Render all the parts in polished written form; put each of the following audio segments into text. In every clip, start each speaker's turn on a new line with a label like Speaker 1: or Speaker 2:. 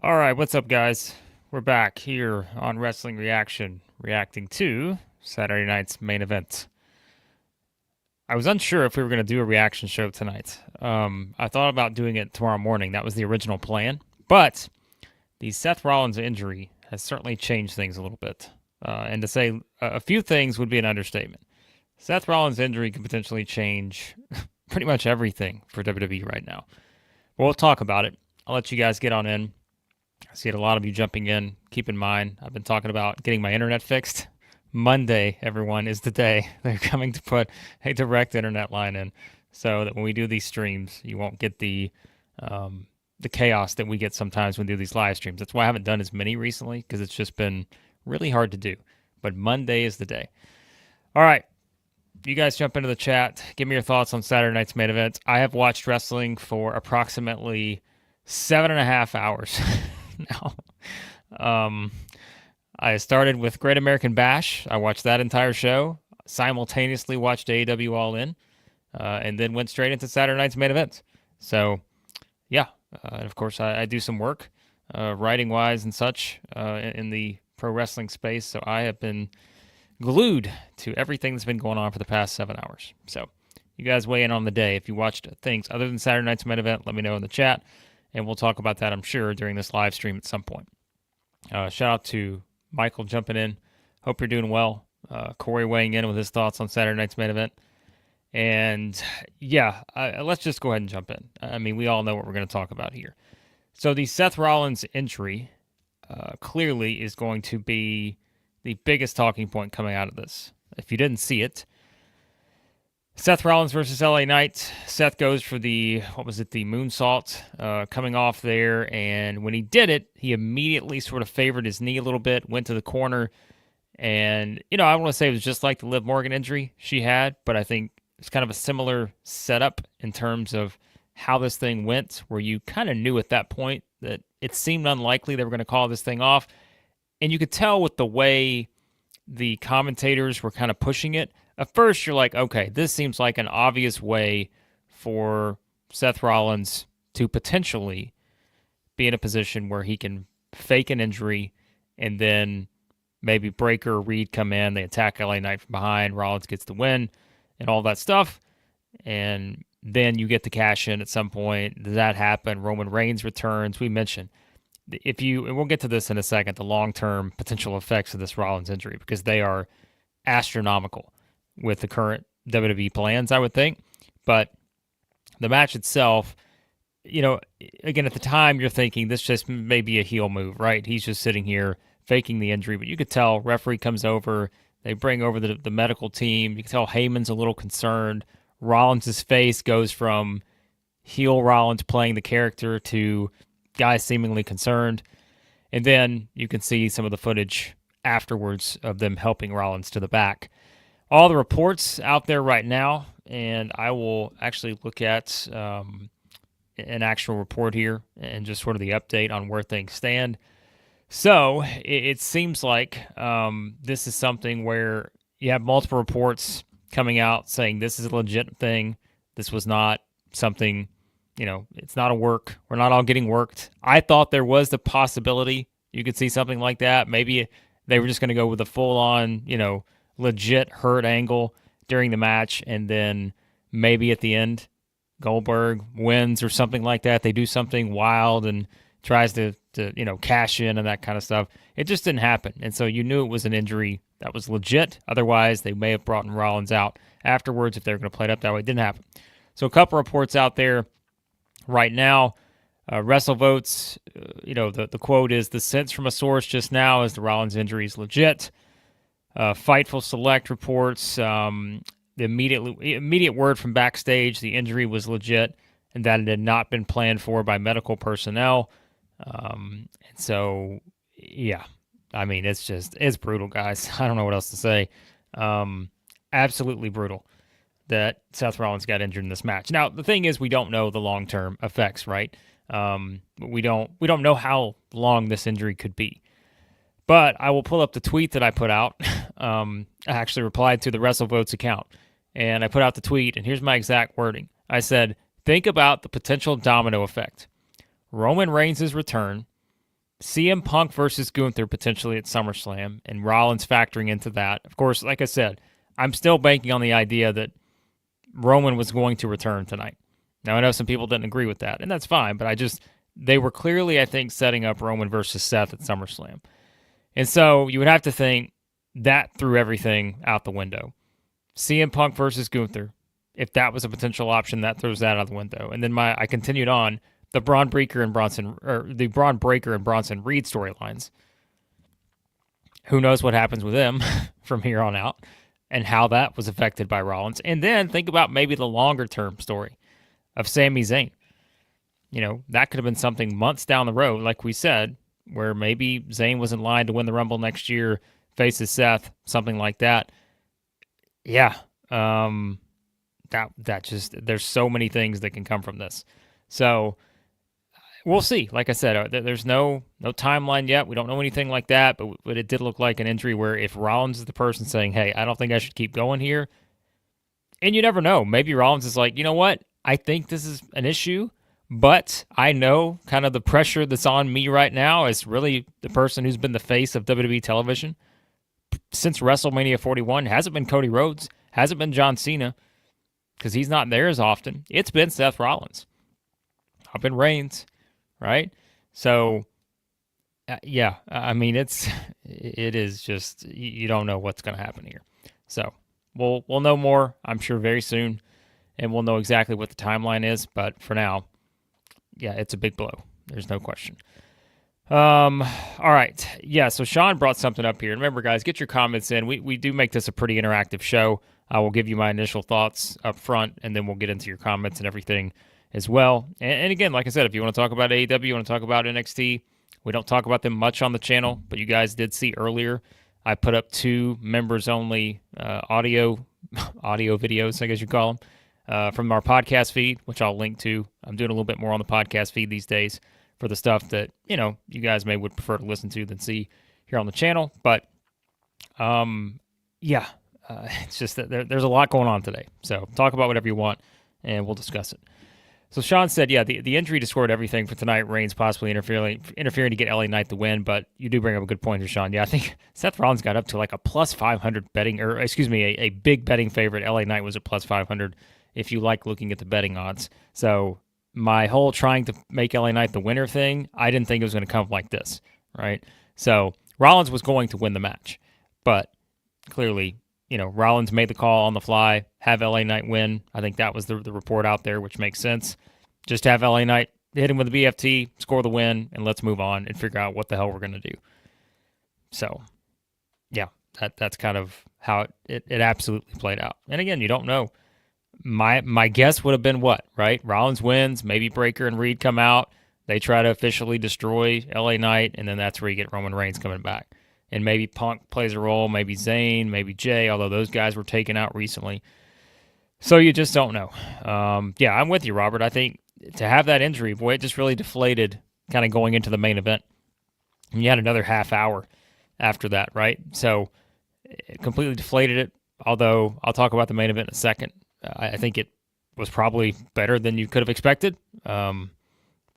Speaker 1: All right, what's up, guys? We're back here on Wrestling Reaction, reacting to Saturday night's main event. I was unsure if we were going to do a reaction show tonight. I thought about doing it tomorrow morning. That was the original plan. But the Seth Rollins injury has certainly changed things a little bit. And to say a few things would be an understatement. Seth Rollins' injury could potentially change pretty much everything for WWE right now. But we'll talk about it. I'll let you guys get on in. I see a lot of you jumping in. Keep in mind, I've been talking about getting my internet fixed. Monday, everyone, is the day they're coming to put a direct internet line in, so that when we do these streams, you won't get the chaos that we get sometimes when we do these live streams. That's why I haven't done as many recently, because it's just been really hard to do. But Monday is the day. All right, you guys jump into the chat. Give me your thoughts on Saturday night's main event. I have watched wrestling for approximately 7.5 hours now. I started with Great American Bash. I watched that entire show. Simultaneously watched AEW All In, and then went straight into Saturday night's main event. So, yeah. And of course, I do some work, writing-wise and such, in the pro wrestling space. So I have been glued to everything that's been going on for the past 7 hours. So you guys weigh in on the day. If you watched things other than Saturday night's main event, let me know in the chat, and we'll talk about that, I'm sure, during this live stream at some point. Shout out to Michael jumping in. Hope you're doing well. Corey weighing in with his thoughts on Saturday night's main event. And yeah, let's just go ahead and jump in. I mean, we all know what we're going to talk about here. So the Seth Rollins injury clearly is going to be the biggest talking point coming out of this. If you didn't see it, Seth Rollins versus LA Knight. Seth goes for the moonsault coming off there. And when he did it, he immediately sort of favored his knee a little bit, went to the corner. And, I don't want to say it was just like the Liv Morgan injury she had, but I think it's kind of a similar setup in terms of how this thing went, where you kind of knew at that point that it seemed unlikely they were going to call this thing off. And you could tell with the way the commentators were kind of pushing it. At first, you're like, okay, this seems like an obvious way for Seth Rollins to potentially be in a position where he can fake an injury and then maybe Breakker or Reed come in, they attack LA Knight from behind, Rollins gets the win and all that stuff. And then you get the cash in at some point. Does that happen? Roman Reigns returns. We mentioned, and we'll get to this in a second, the long-term potential effects of this Rollins injury, because they are astronomical with the current WWE plans, I would think. But the match itself, again, at the time, you're thinking this just may be a heel move, right? He's just sitting here faking the injury. But you could tell, referee comes over, they bring over the medical team. You can tell Heyman's a little concerned. Rollins' face goes from heel Rollins playing the character to guy seemingly concerned. And then you can see some of the footage afterwards of them helping Rollins to the back. All the reports out there right now, and I will actually look at an actual report here and just sort of the update on where things stand. So it seems like this is something where you have multiple reports coming out saying this is a legit thing. This was not something, it's not a work. We're not all getting worked. I thought there was the possibility you could see something like that. Maybe they were just going to go with a full-on, legit hurt angle during the match, and then maybe at the end Goldberg wins or something like that. They do something wild and tries to cash in and that kind of stuff. It just didn't happen. And so you knew it was an injury that was legit. Otherwise, they may have brought Rollins out afterwards if they were going to play it up that way. It didn't happen. So a couple reports out there right now. WrestleVotes, the quote is, the sense from a source just now is the Rollins injury is legit. Fightful Select reports the immediate word from backstage, the injury was legit and that it had not been planned for by medical personnel. And so, yeah, I mean, it's brutal, guys. I don't know what else to say. Absolutely brutal that Seth Rollins got injured in this match. Now, the thing is, we don't know the long-term effects, right? We don't know how long this injury could be. But I will pull up the tweet that I put out. I actually replied to the WrestleVotes account, and I put out the tweet, and here's my exact wording. I said, think about the potential domino effect. Roman Reigns' return, CM Punk versus Gunther potentially at SummerSlam, and Rollins factoring into that. Of course, like I said, I'm still banking on the idea that Roman was going to return tonight. Now, I know some people didn't agree with that, and that's fine, but they were clearly, I think, setting up Roman versus Seth at SummerSlam. And so you would have to think that threw everything out the window. CM Punk versus Gunther, if that was a potential option, that throws that out the window. And then I continued on the Bron Breakker and Bronson Reed storylines. Who knows what happens with them from here on out and how that was affected by Rollins. And then think about maybe the longer term story of Sami Zayn. That could have been something months down the road, like we said, where maybe Zayn was in line to win the Rumble next year, faces Seth, something like that. Yeah. There's so many things that can come from this. So we'll see. Like I said, there's no timeline yet. We don't know anything like that, but it did look like an injury where if Rollins is the person saying, hey, I don't think I should keep going here, and you never know. Maybe Rollins is like, you know what? I think this is an issue, but I know kind of the pressure that's on me right now as really the person who's been the face of WWE television since WrestleMania 41. Hasn't been Cody Rhodes, hasn't been John Cena, because he's not there as often. It's been Seth Rollins. Up in Reigns, right? So, yeah, I mean, it is just, you don't know what's going to happen here. So, we'll know more, I'm sure, very soon, and we'll know exactly what the timeline is, but for now, yeah, it's a big blow. There's no question. All right. Yeah, so Sean brought something up here. Remember, guys, get your comments in. We do make this a pretty interactive show. I will give you my initial thoughts up front, and then we'll get into your comments and everything as well. And again, like I said, if you want to talk about AEW, you want to talk about NXT, we don't talk about them much on the channel, but you guys did see earlier, I put up 2 members-only audio videos, I guess you call them, from our podcast feed, which I'll link to. I'm doing a little bit more on the podcast feed these days for the stuff that, you guys would prefer to listen to than see here on the channel. But, yeah, it's just that there's a lot going on today. So talk about whatever you want, and we'll discuss it. So Sean said, yeah, the injury distorted everything for tonight. Reigns possibly interfering to get LA Knight the win, but you do bring up a good point here, Sean. Yeah, I think Seth Rollins got up to like a plus 500 betting, or excuse me, a big betting favorite. LA Knight was a plus 500 if you like looking at the betting odds. So my whole trying to make LA Knight the winner thing, I didn't think it was going to come like this, right? So Rollins was going to win the match, but clearly, Rollins made the call on the fly, have LA Knight win. I think that was the report out there, which makes sense. Just have LA Knight hit him with the BFT, score the win, and let's move on and figure out what the hell we're going to do. So, yeah, that's kind of how it absolutely played out. And again, you don't know. My guess would have been what, right? Rollins wins, maybe Breakker and Reed come out. They try to officially destroy LA Knight, and then that's where you get Roman Reigns coming back. And maybe Punk plays a role, maybe Zayn, maybe Jay, although those guys were taken out recently. So you just don't know. Yeah, I'm with you, Robert. I think to have that injury, boy, it just really deflated kind of going into the main event. And you had another half hour after that, right? So it completely deflated it, although I'll talk about the main event in a second. I think it was probably better than you could have expected, but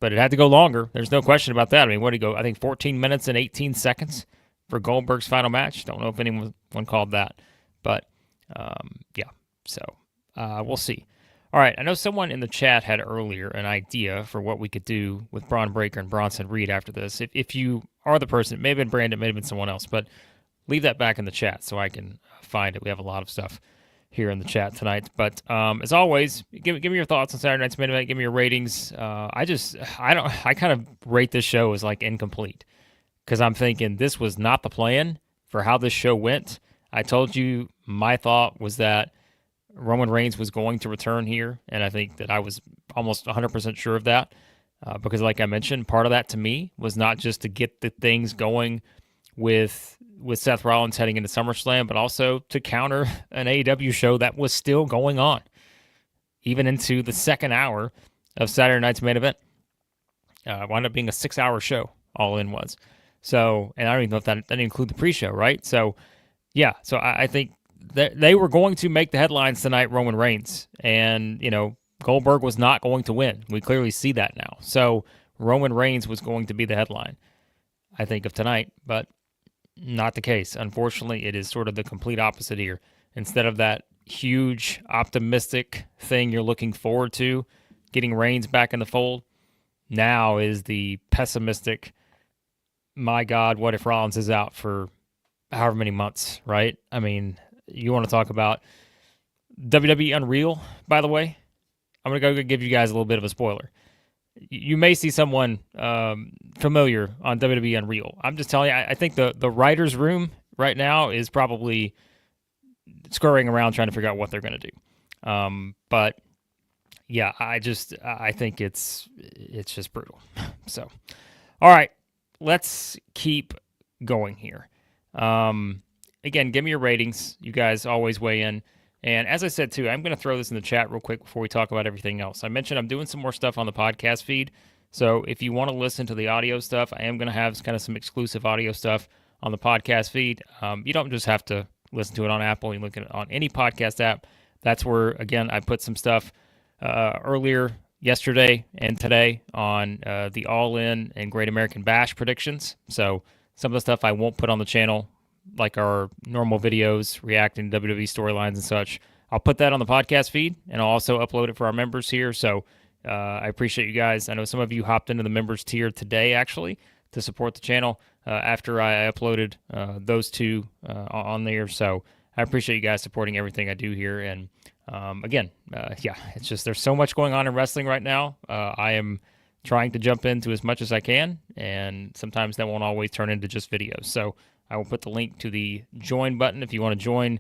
Speaker 1: it had to go longer. There's no question about that. I mean, what did he go? I think 14 minutes and 18 seconds for Goldberg's final match. Don't know if anyone called that, but yeah, so we'll see. All right, I know someone in the chat had earlier an idea for what we could do with Bron Breakker and Bronson Reed after this. If you are the person, it may have been Brandon, it may have been someone else, but leave that back in the chat so I can find it. We have a lot of stuff here in the chat tonight. But as always, give me your thoughts on Saturday night's main event. Give me your ratings. I kind of rate this show as like incomplete because I'm thinking this was not the plan for how this show went. I told you my thought was that Roman Reigns was going to return here, and I think that I was almost 100% sure of that because, like I mentioned, part of that to me was not just to get the things going with Seth Rollins heading into SummerSlam, but also to counter an AEW show that was still going on, even into the second hour of Saturday night's main event. Wound up being a 6-hour show, All In was. So, and I don't even know if that didn't include the pre-show, right? So, yeah, so I think they were going to make the headlines tonight, Roman Reigns, and, Goldberg was not going to win. We clearly see that now. So Roman Reigns was going to be the headline. I think, of tonight, but not the case. Unfortunately, it is sort of the complete opposite here. Instead of that huge optimistic thing you're looking forward to, getting Reigns back in the fold, now is the pessimistic, my God, what if Rollins is out for however many months, right? I mean, you want to talk about WWE Unreal, by the way? I'm going to go give you guys a little bit of a spoiler. You may see someone familiar on WWE Unreal. I'm just telling you, I think the writer's room right now is probably scurrying around trying to figure out what they're going to do. But yeah, I think it's just brutal. So, all right, let's keep going here. Again, give me your ratings. You guys always weigh in. And as I said, too, I'm going to throw this in the chat real quick before we talk about everything else. I mentioned I'm doing some more stuff on the podcast feed. So if you want to listen to the audio stuff, I am going to have kind of some exclusive audio stuff on the podcast feed. You don't just have to listen to it on Apple. You look at it on any podcast app. That's where, again, I put some stuff earlier yesterday and today on the All In and Great American Bash predictions. So some of the stuff I won't put on the channel, like our normal videos reacting to WWE storylines and such, I'll put that on the podcast feed, and I'll also upload it for our members here. So I appreciate you guys. I know some of you hopped into the members tier today, actually, to support the channel after I uploaded those two on there. So I appreciate you guys supporting everything I do here. And again, yeah, it's just there's so much going on in wrestling right now. I am trying to jump into as much as I can, and sometimes that won't always turn into just videos. So I will put the link to the join button if you want to join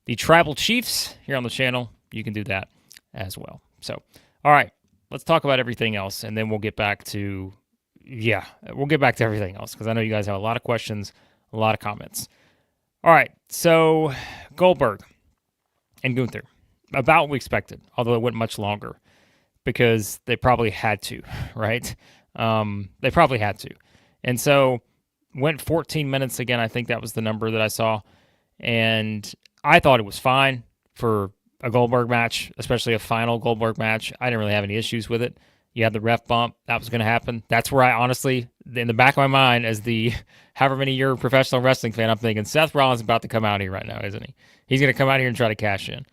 Speaker 1: the Tribal Chiefs here on the channel. You can do that as well. So, all right, let's talk about everything else, and then we'll get back to, everything else, because I know you guys have a lot of questions, a lot of comments. All right, so Goldberg and Gunther, about what we expected, although it went much longer, because they probably had to, right? They probably had to. And so went 14 minutes again. I think that was the number that I saw. And I thought it was fine for a Goldberg match, especially a final Goldberg match. I didn't really have any issues with it. You had the ref bump. That was going to happen. That's where I honestly, in the back of my mind, as the however many year professional wrestling fan, I'm thinking Seth Rollins is about to come out here right now, isn't he? He's going to come out here and try to cash in.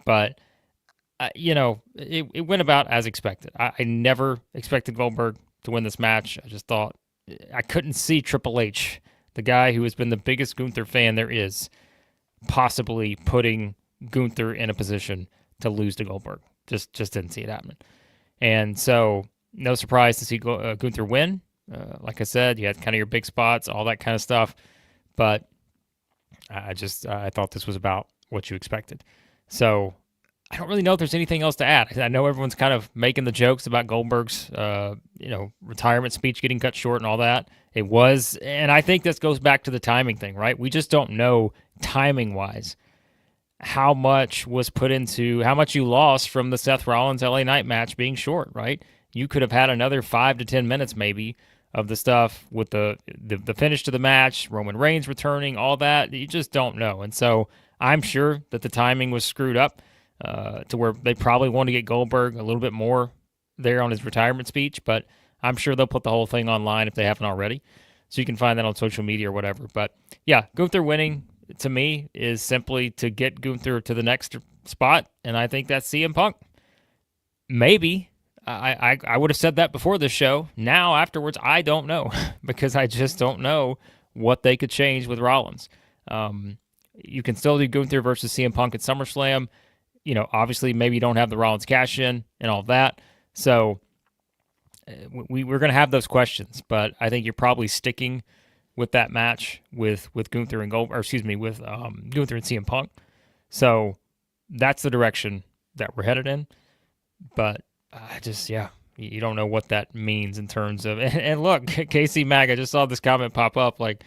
Speaker 1: But it went about as expected. I never expected Goldberg to win this match. I just thought I couldn't see Triple H, the guy who has been the biggest Gunther fan there is, possibly putting Gunther in a position to lose to Goldberg. Just didn't see it happening. And so, no surprise to see Gunther win. Like I said, you had kind of your big spots, all that kind of stuff. But I thought this was about what you expected. So I don't really know if there's anything else to add. I know everyone's kind of making the jokes about Goldberg's, retirement speech getting cut short and all that. It was, and I think this goes back to the timing thing, right? We just don't know timing-wise how much was put into, how much you lost from the Seth Rollins LA Knight match being short, right? You could have had another 5 to 10 minutes maybe of the stuff with the finish to the match, Roman Reigns returning, all that. You just don't know. And so I'm sure that the timing was screwed up to where they probably want to get Goldberg a little bit more there on his retirement speech, but I'm sure they'll put the whole thing online if they haven't already. So you can find that on social media or whatever. But yeah, Gunther winning to me is simply to get Gunther to the next spot, and I think that's CM Punk. Maybe. I would have said that before this show. Now, afterwards, I don't know because I just don't know what they could change with Rollins. You can still do Gunther versus CM Punk at SummerSlam. Obviously, maybe you don't have the Rollins cash in and all that. So we're going to have those questions, but I think you're probably sticking with that match with Gunther and Gunther and CM Punk. So that's the direction that we're headed in. But you don't know what that means in terms of. And look, Casey Mag, I just saw this comment pop up. Like,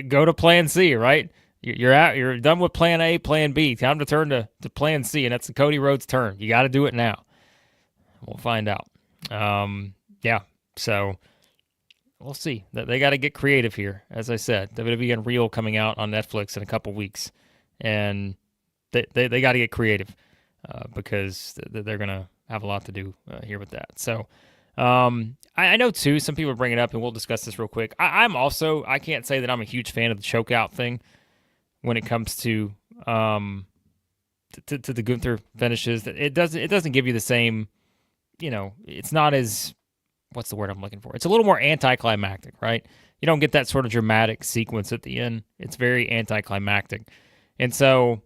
Speaker 1: go to Plan C, right? You're out. You're done with Plan A, Plan B. Time to turn to Plan C, and that's the Cody Rhodes turn. You got to do it now. We'll find out. So we'll see. They got to get creative here. As I said, WWE Unreal coming out on Netflix in a couple weeks, and they got to get creative because they're gonna have a lot to do here with that. So, I know too, some people bring it up, and we'll discuss this real quick. I can't say that I'm a huge fan of the choke out thing when it comes to to the Gunther finishes. It doesn't give you the same, it's not as, what's the word I'm looking for? It's a little more anticlimactic, right? You don't get that sort of dramatic sequence at the end. It's very anticlimactic. And so,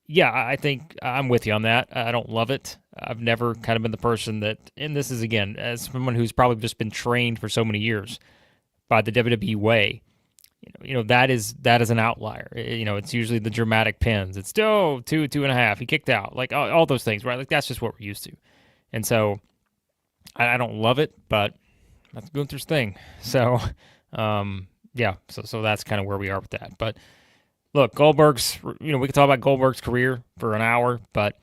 Speaker 1: yeah, I think I'm with you on that. I don't love it. I've never kind of been the person that, and this is, again, as someone who's probably just been trained for so many years by the WWE way, that is an outlier. It's usually the dramatic pins. It's still 2.5. He kicked out. Like all those things, right? Like that's just what we're used to. And so I don't love it, but that's Gunther's thing. So, yeah. So that's kind of where we are with that. But look, Goldberg's, we could talk about Goldberg's career for an hour, but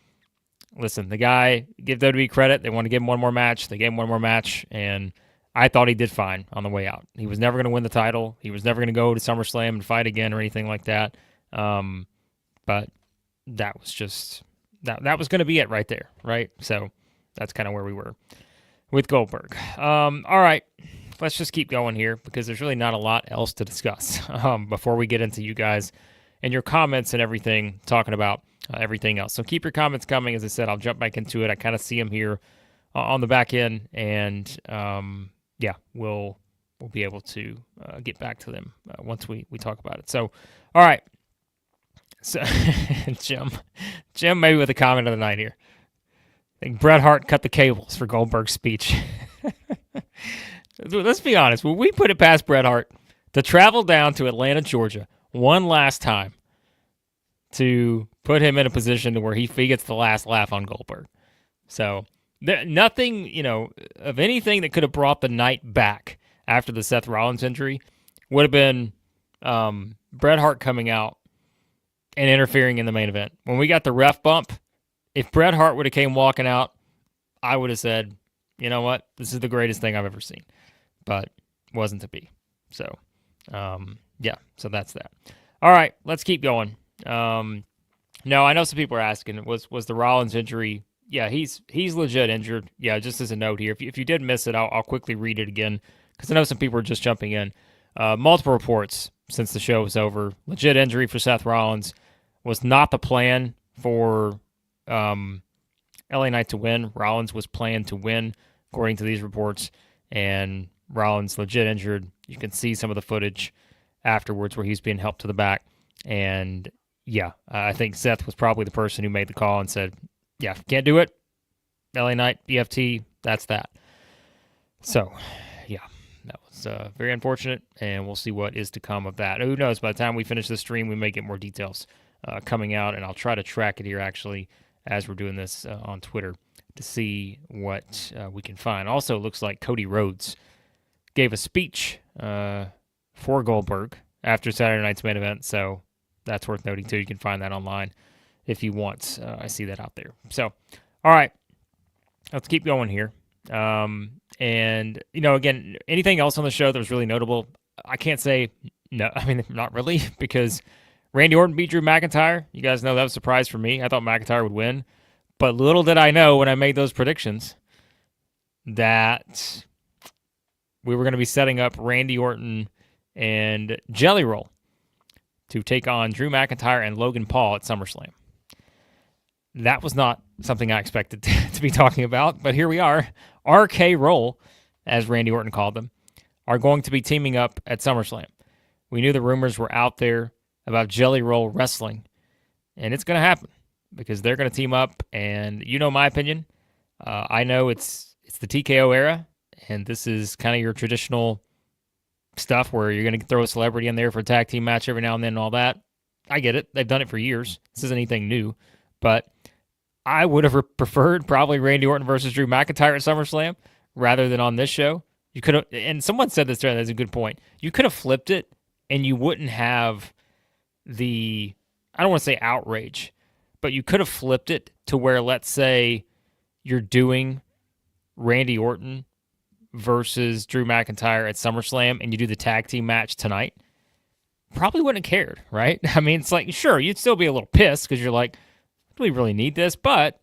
Speaker 1: listen, the guy, give WWE credit. They want to give him one more match. They gave him one more match, and I thought he did fine on the way out. He was never going to win the title. He was never going to go to SummerSlam and fight again or anything like that. But that was just, that was going to be it right there, right? So that's kind of where we were with Goldberg. All right, let's just keep going here because there's really not a lot else to discuss before we get into you guys and your comments and everything, talking about everything else. So keep your comments coming. As I said, I'll jump back into it. I kind of see them here on the back end, and yeah, we'll be able to get back to them once we talk about it. So, all right. So, Jim, maybe with a comment of the night here. I think Bret Hart cut the cables for Goldberg's speech. Let's be honest. When we put it past Bret Hart to travel down to Atlanta, Georgia, one last time to put him in a position to where he gets the last laugh on Goldberg. So, nothing, of anything that could have brought the night back after the Seth Rollins injury would have been Bret Hart coming out and interfering in the main event. When we got the ref bump, if Bret Hart would have came walking out, I would have said, you know what, this is the greatest thing I've ever seen. But wasn't to be. So, yeah, so that's that. All right, let's keep going. No, I know some people are asking, was the Rollins injury? Yeah, he's legit injured. Yeah, just as a note here, if you did miss it, I'll quickly read it again because I know some people are just jumping in. Multiple reports since the show was over. Legit injury for Seth Rollins. Was not the plan for LA Knight to win. Rollins was planned to win, according to these reports, and Rollins legit injured. You can see some of the footage afterwards where he's being helped to the back. And yeah, I think Seth was probably the person who made the call and said, yeah, can't do it. LA Knight, BFT, that's that. So, yeah, that was very unfortunate, and we'll see what is to come of that. Who knows, by the time we finish the stream, we may get more details coming out, and I'll try to track it here, actually, as we're doing this on Twitter to see what we can find. Also, it looks like Cody Rhodes gave a speech for Goldberg after Saturday night's main event, so that's worth noting, too. You can find that online if you want. I see that out there. So, all right, let's keep going here. And, again, anything else on the show that was really notable? I can't say no. I mean, not really, because Randy Orton beat Drew McIntyre. You guys know that was a surprise for me. I thought McIntyre would win. But little did I know when I made those predictions that we were going to be setting up Randy Orton and Jelly Roll to take on Drew McIntyre and Logan Paul at SummerSlam. That was not something I expected to be talking about, but here we are. RK Roll, as Randy Orton called them, are going to be teaming up at SummerSlam. We knew the rumors were out there about Jelly Roll wrestling, and it's going to happen because they're going to team up, and you know my opinion. I know it's the TKO era, and this is kind of your traditional stuff where you're going to throw a celebrity in there for a tag team match every now and then and all that. I get it. They've done it for years. This isn't anything new, but I would have preferred probably Randy Orton versus Drew McIntyre at SummerSlam rather than on this show. You could have, and someone said this, that's a good point. You could have flipped it, and you wouldn't have the, I don't want to say outrage, but you could have flipped it to where, let's say, you're doing Randy Orton versus Drew McIntyre at SummerSlam, and you do the tag team match tonight. Probably wouldn't have cared, right? I mean, it's like, sure, you'd still be a little pissed because you're like, do we really need this? But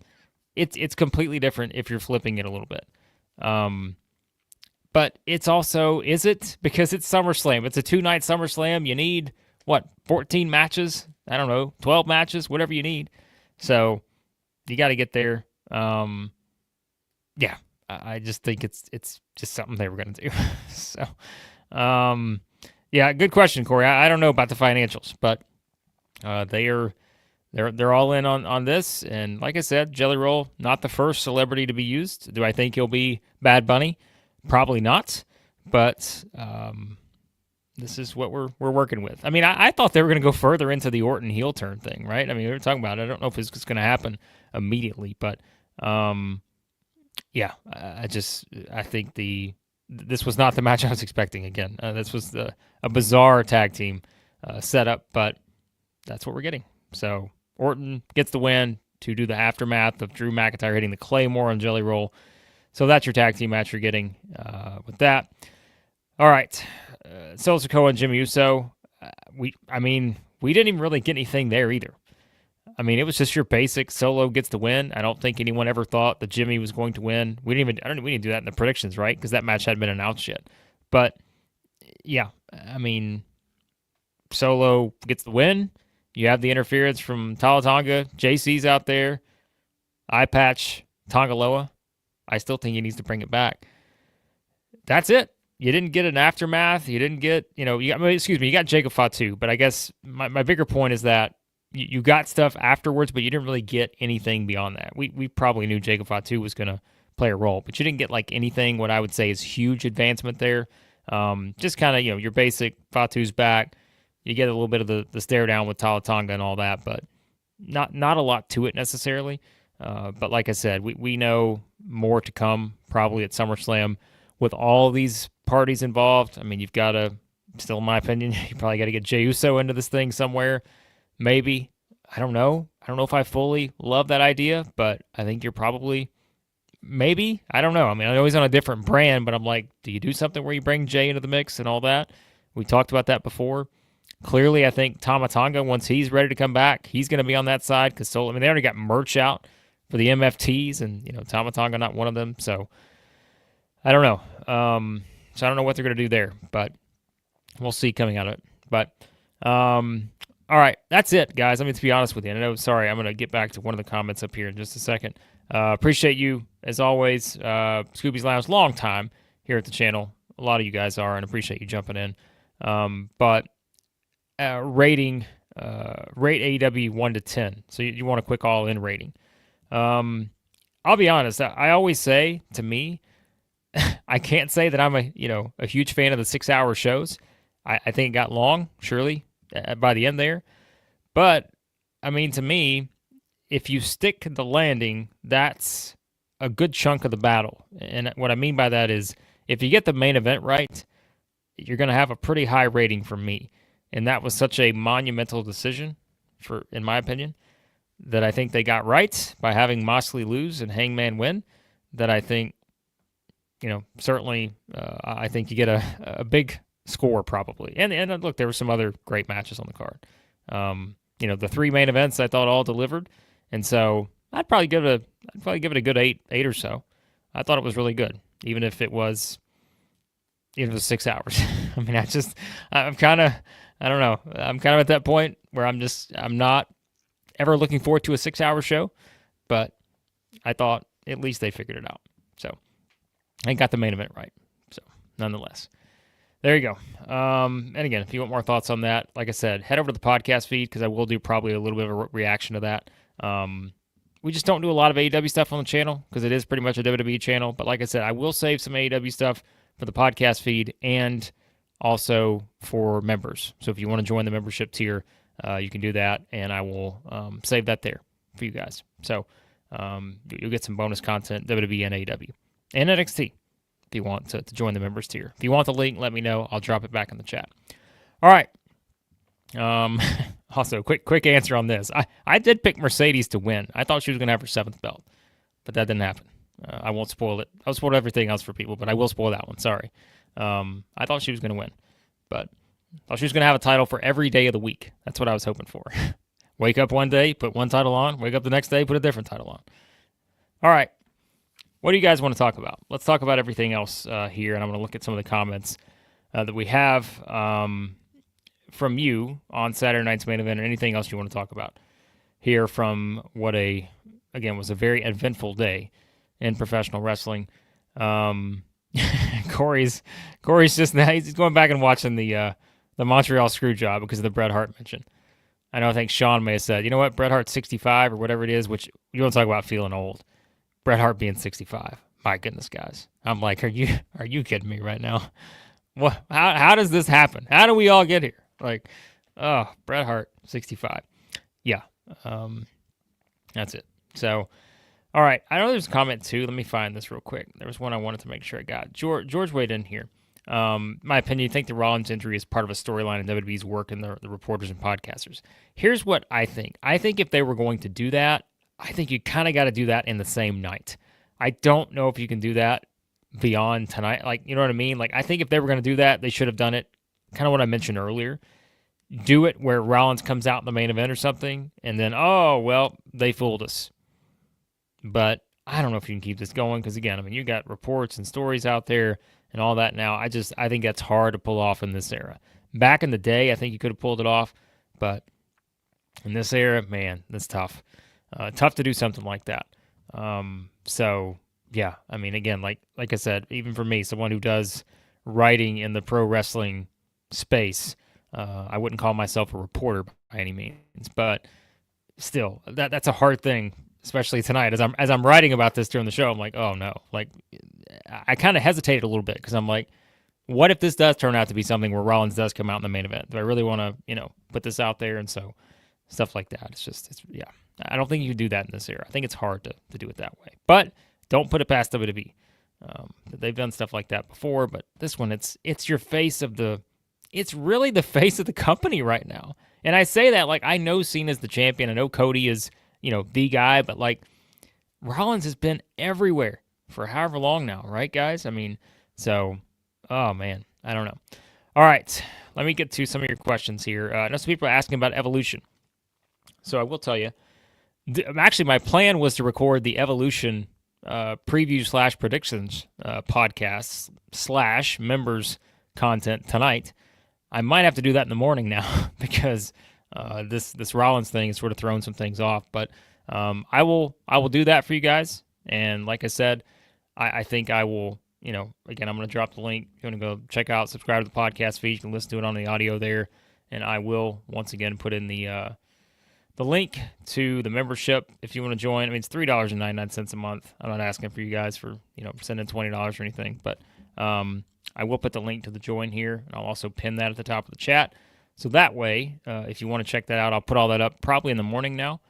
Speaker 1: it's completely different if you're flipping it a little bit. But it's also, is it? Because it's SummerSlam. It's a 2-night SummerSlam. You need, 14 matches? I don't know, 12 matches, whatever you need. So you got to get there. Yeah, I just think it's just something they were going to do. So, yeah, good question, Corey. I don't know about the financials, but they're all in on this. And like I said, Jelly Roll, not the first celebrity to be used. Do I think he'll be Bad Bunny? Probably not. But this is what we're working with. I mean, I thought they were going to go further into the Orton heel turn thing, right? I mean, we were talking about it. I don't know if it's going to happen immediately, but yeah, I think this was not the match I was expecting again. This was a bizarre tag team setup, but that's what we're getting. So Orton gets the win to do the aftermath of Drew McIntyre hitting the Claymore on Jelly Roll. So that's your tag team match you're getting with that. All right. Sikoa and Jimmy Uso. We didn't even really get anything there either. I mean, it was just your basic Solo gets the win. I don't think anyone ever thought that Jimmy was going to win. We didn't do that in the predictions, right? Because that match hadn't been announced yet. But yeah, I mean, Solo gets the win. You have the interference from Talla Tonga. JC's out there. Eye patch Tonga Loa. I still think he needs to bring it back. That's it. You didn't get an aftermath. You didn't get, you got Jacob Fatu. But I guess my bigger point is that you got stuff afterwards, but you didn't really get anything beyond that. We probably knew Jacob Fatu was going to play a role, but you didn't get like anything what I would say is huge advancement there. Just kind of, your basic Fatu's back. You get a little bit of the stare down with Talla Tonga and all that, but not a lot to it necessarily. But like I said, we know more to come probably at SummerSlam with all these parties involved. I mean, you've got to, still in my opinion, you probably got to get Jey Uso into this thing somewhere. Maybe. I don't know. I don't know if I fully love that idea, but I think you're probably, maybe. I don't know. I mean, I know he's on a different brand, but I'm like, do you do something where you bring Jey into the mix and all that? We talked about that before. Clearly, I think Tama Tonga, once he's ready to come back, he's going to be on that side because they already got merch out for the MFTs, and Tama Tonga not one of them. So I don't know. So I don't know what they're going to do there, but we'll see coming out of it. But all right, that's it, guys. I mean, to be honest with you, I'm going to get back to one of the comments up here in just a second. Appreciate you, as always. Scooby's Lounge, long time here at the channel. A lot of you guys are, and appreciate you jumping in. But rate AEW 1 to 10. So you want a quick all-in rating. I'll be honest. I always say, to me, I can't say that I'm a huge fan of the 6-hour shows. I think it got long, surely, by the end there. But, I mean, to me, if you stick the landing, that's a good chunk of the battle. And what I mean by that is, if you get the main event right, you're going to have a pretty high rating from me. And that was such a monumental decision, in my opinion, that I think they got right by having Moxley lose and Hangman win, that I think, certainly I think you get a big score probably. And look, there were some other great matches on the card. The 3 main events I thought all delivered. And so I'd probably give it a good 8 or so. I thought it was really good, even if it was 6 hours. I mean, I'm kind of at that point where I'm not ever looking forward to a 6-hour show, but I thought at least they figured it out. So I got the main event right. So nonetheless, there you go. And again, if you want more thoughts on that, like I said, head over to the podcast feed because I will do probably a little bit of a reaction to that. We just don't do a lot of AEW stuff on the channel because it is pretty much a WWE channel. But like I said, I will save some AEW stuff for the podcast feed and also for members. So if you want to join the membership tier, you can do that, and I will save that there for you guys. So you'll get some bonus content, WWE and AEW, and NXT, if you want to join the members tier. If you want the link, let me know. I'll drop it back in the chat. All right. Also, quick answer on this. I did pick Mercedes to win. I thought she was going to have her 7th belt, but that didn't happen. I won't spoil it. I'll spoil everything else for people, but I will spoil that one. Sorry. I thought she was going to win, but I thought she was going to have a title for every day of the week. That's what I was hoping for. Wake up one day, put one title on. Wake up the next day, put a different title on. All right. what do you guys want to talk about? Let's talk about everything else here, and I'm going to look at some of the comments that we have from you on Saturday night's main event, and anything else you want to talk about here from what was a very eventful day in professional wrestling. Corey's just now he's going back and watching the Montreal Screwjob because of the Bret Hart mention. I think Sean may have said, you know what, Bret Hart's 65 or whatever it is, which you want to talk about feeling old. Bret Hart being 65. My goodness, guys. I'm like, are you kidding me right now? What? How does this happen? How do we all get here? Like, oh, Bret Hart, 65. Yeah. That's it. So, all right. I know there's a comment too. Let me find this real quick. There was one I wanted to make sure I got. George weighed in here. My opinion, you think the Rollins injury is part of a storyline in WWE's work and the reporters and podcasters. Here's what I think. I think if they were going to do that, I think you kind of got to do that in the same night. I don't know if you can do that beyond tonight. Like, you know what I mean? Like, I think if they were going to do that, they should have done it kind of what I mentioned earlier. Do it where Rollins comes out in the main event or something, and then, oh, well, they fooled us. But I don't know if you can keep this going because, again, I mean, you got reports and stories out there and all that now. I think that's hard to pull off in this era. Back in the day, I think you could have pulled it off, but in this era, man, that's tough. Tough to do something like that. So, yeah, I mean, again, like I said, even for me, someone who does writing in the pro wrestling space, I wouldn't call myself a reporter by any means, but still, that's a hard thing, especially tonight. As I'm writing about this during the show, I'm like, oh no, like I kind of hesitated a little bit because I'm like, what if this does turn out to be something where Rollins does come out in the main event? Do I really want to, put this out there? And so stuff like that. Yeah. I don't think you can do that in this era. I think it's hard to do it that way. But don't put it past WWE. They've done stuff like that before, but this one, it's your face of it's really the face of the company right now. And I say that like I know Cena's the champion. I know Cody is, the guy, but like Rollins has been everywhere for however long now, right, guys? I mean, so, oh man, I don't know. All right, let me get to some of your questions here. I know some people are asking about Evolution. So I will tell you, actually, my plan was to record the Evolution preview / predictions podcast / members content tonight. I might have to do that in the morning now because this Rollins thing is sort of throwing some things off. But I will do that for you guys. And like I said, I think I will. Again, I'm going to drop the link. If you want to go check out, subscribe to the podcast feed, you can listen to it on the audio there. And I will once again put in the link to the membership if you want to join. I mean, it's $3.99 a month. I'm not asking for you guys for sending $20 or anything, but I will put the link to the join here, and I'll also pin that at the top of the chat. So that way, if you want to check that out, I'll put all that up probably in the morning now.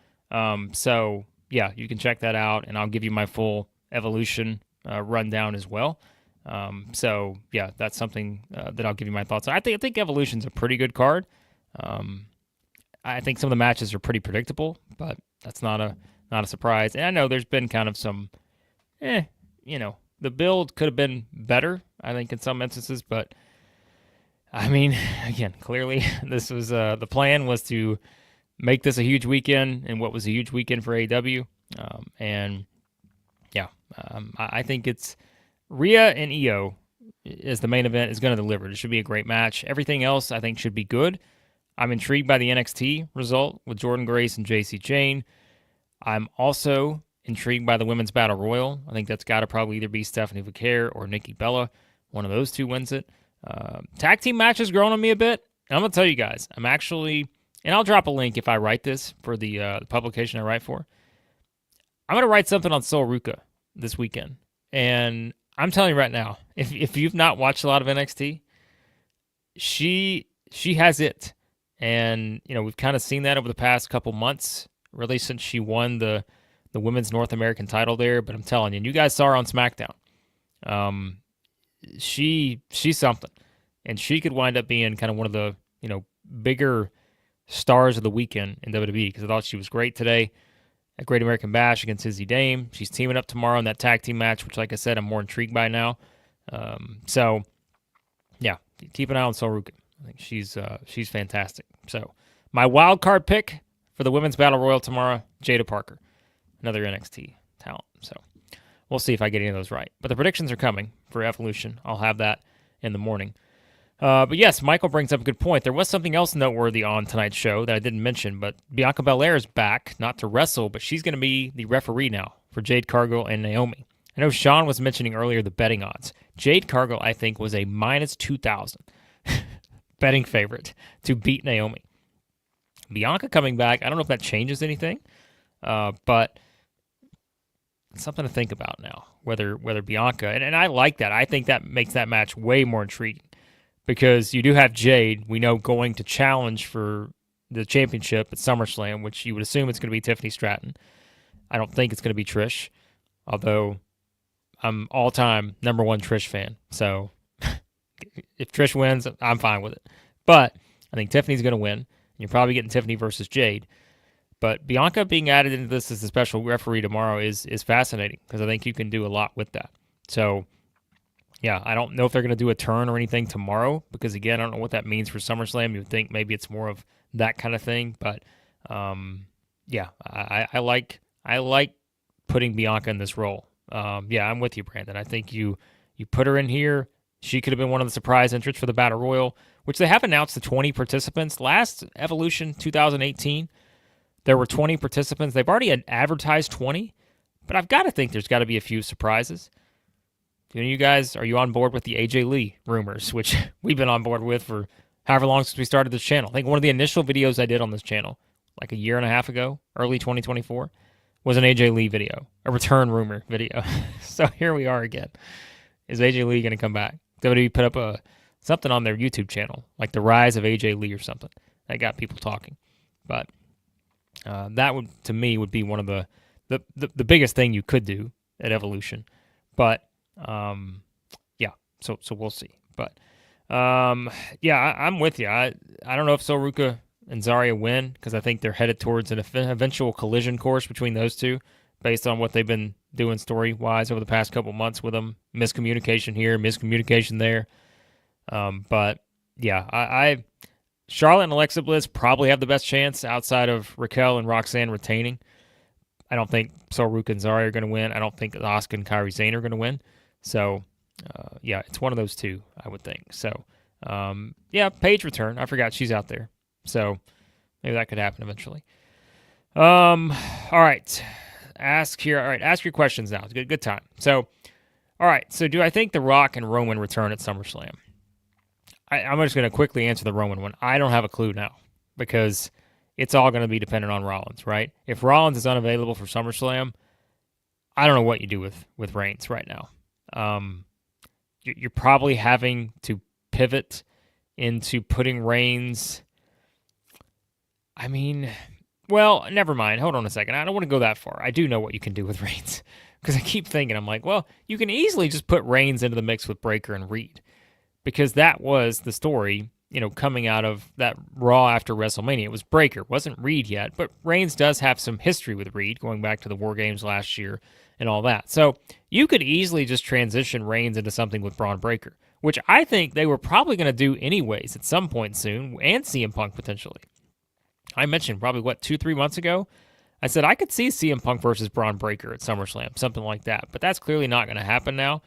Speaker 1: So yeah, you can check that out, and I'll give you my full Evolution rundown as well. So yeah, that's something that I'll give you my thoughts on. I think Evolution's a pretty good card. I think some of the matches are pretty predictable, but that's not a surprise. And I know there's been kind of some, the build could have been better, I think, in some instances. But, I mean, again, clearly this was the plan was to make this a huge weekend and what was a huge weekend for AEW. I think it's Rhea and Io as the main event is going to deliver. It should be a great match. Everything else, I think, should be good. I'm intrigued by the NXT result with Jordan Grace and JC Jane. I'm also intrigued by the Women's Battle Royal. I think that's got to probably either be Stephanie Vaquer or Nikki Bella. One of those two wins it. Tag team matches growing on me a bit. And I'm going to tell you guys, I'm actually, and I'll drop a link if I write this for the publication I write for. I'm going to write something on Sol Ruka this weekend. And I'm telling you right now, if you've not watched a lot of NXT, she has it. And, we've kind of seen that over the past couple months, really since she won the Women's North American title there. But I'm telling you, and you guys saw her on SmackDown. She's something. And she could wind up being kind of one of the, bigger stars of the weekend in WWE because I thought she was great today at Great American Bash against Izzy Dame. She's teaming up tomorrow in that tag team match, which, like I said, I'm more intrigued by now. So, yeah, keep an eye on Sol Ruka. I think she's fantastic. So my wild card pick for the Women's Battle Royal tomorrow, Jada Parker, another NXT talent. So, we'll see if I get any of those right. But the predictions are coming for Evolution. I'll have that in the morning. But yes, Michael brings up a good point. There was something else noteworthy on tonight's show that I didn't mention, but Bianca Belair is back, not to wrestle, but she's going to be the referee now for Jade Cargill and Naomi. I know Sean was mentioning earlier the betting odds. Jade Cargill, I think, was a minus 2,000 betting favorite to beat Naomi. Bianca coming back, I don't know if that changes anything, but something to think about now, whether Bianca, and I like that. I think that makes that match way more intriguing because you do have Jade, we know, going to challenge for the championship at SummerSlam, which you would assume it's going to be Tiffany Stratton. I don't think it's going to be Trish, although I'm all-time number one Trish fan. So if Trish wins, I'm fine with it. But I think Tiffany's going to win. You're probably getting Tiffany versus Jade. But Bianca being added into this as a special referee tomorrow is fascinating because I think you can do a lot with that. So, yeah, I don't know if they're going to do a turn or anything tomorrow because, again, I don't know what that means for SummerSlam. You would think maybe it's more of that kind of thing. But, yeah, I like putting Bianca in this role. Yeah, I'm with you, Brandon. I think you put her in here. She could have been one of the surprise entrants for the Battle Royal, which they have announced the 20 participants. Last Evolution 2018, there were 20 participants. They've already advertised 20, but I've got to think there's got to be a few surprises. You guys, are you on board with the AJ Lee rumors, which we've been on board with for however long since we started this channel? I think one of the initial videos I did on this channel, like a year and a half ago, early 2024, was an AJ Lee video, a return rumor video. So here we are again. Is AJ Lee going to come back? WWE put up something on their YouTube channel, like the rise of AJ Lee or something. That got people talking. But that would, to me, would be one of the biggest thing you could do at Evolution. But yeah, so we'll see. But yeah, I'm with you. I don't know if Soruka and Zarya win because I think they're headed towards an eventual collision course between those two based on what they've been doing story-wise over the past couple months with them. Miscommunication here, miscommunication there. But, yeah, Charlotte and Alexa Bliss probably have the best chance outside of Raquel and Roxanne retaining. I don't think Soruka and Zarya are going to win. I don't think Asuka and Kairi Sane are going to win. So, yeah, it's one of those two, I would think. So, yeah, Paige return. I forgot she's out there. So maybe that could happen eventually. All right. Ask your questions now. It's a good time. So, all right. So do I think The Rock and Roman return at SummerSlam? I'm just going to quickly answer the Roman one. I don't have a clue now because it's all going to be dependent on Rollins, right? If Rollins is unavailable for SummerSlam, I don't know what you do with Reigns right now. You're probably having to pivot into putting Reigns... I mean, well, never mind. Hold on a second. I don't want to go that far. I do know what you can do with Reigns because I keep thinking, I'm like, well, you can easily just put Reigns into the mix with Breakker and Reed because that was the story, coming out of that Raw after WrestleMania. It was Breakker. It wasn't Reed yet, but Reigns does have some history with Reed going back to the War Games last year and all that. So you could easily just transition Reigns into something with Braun Breakker, which I think they were probably going to do anyways at some point soon, and CM Punk potentially. I mentioned probably, 2-3 months ago? I said I could see CM Punk versus Braun Breakker at SummerSlam, something like that. But that's clearly not going to happen now,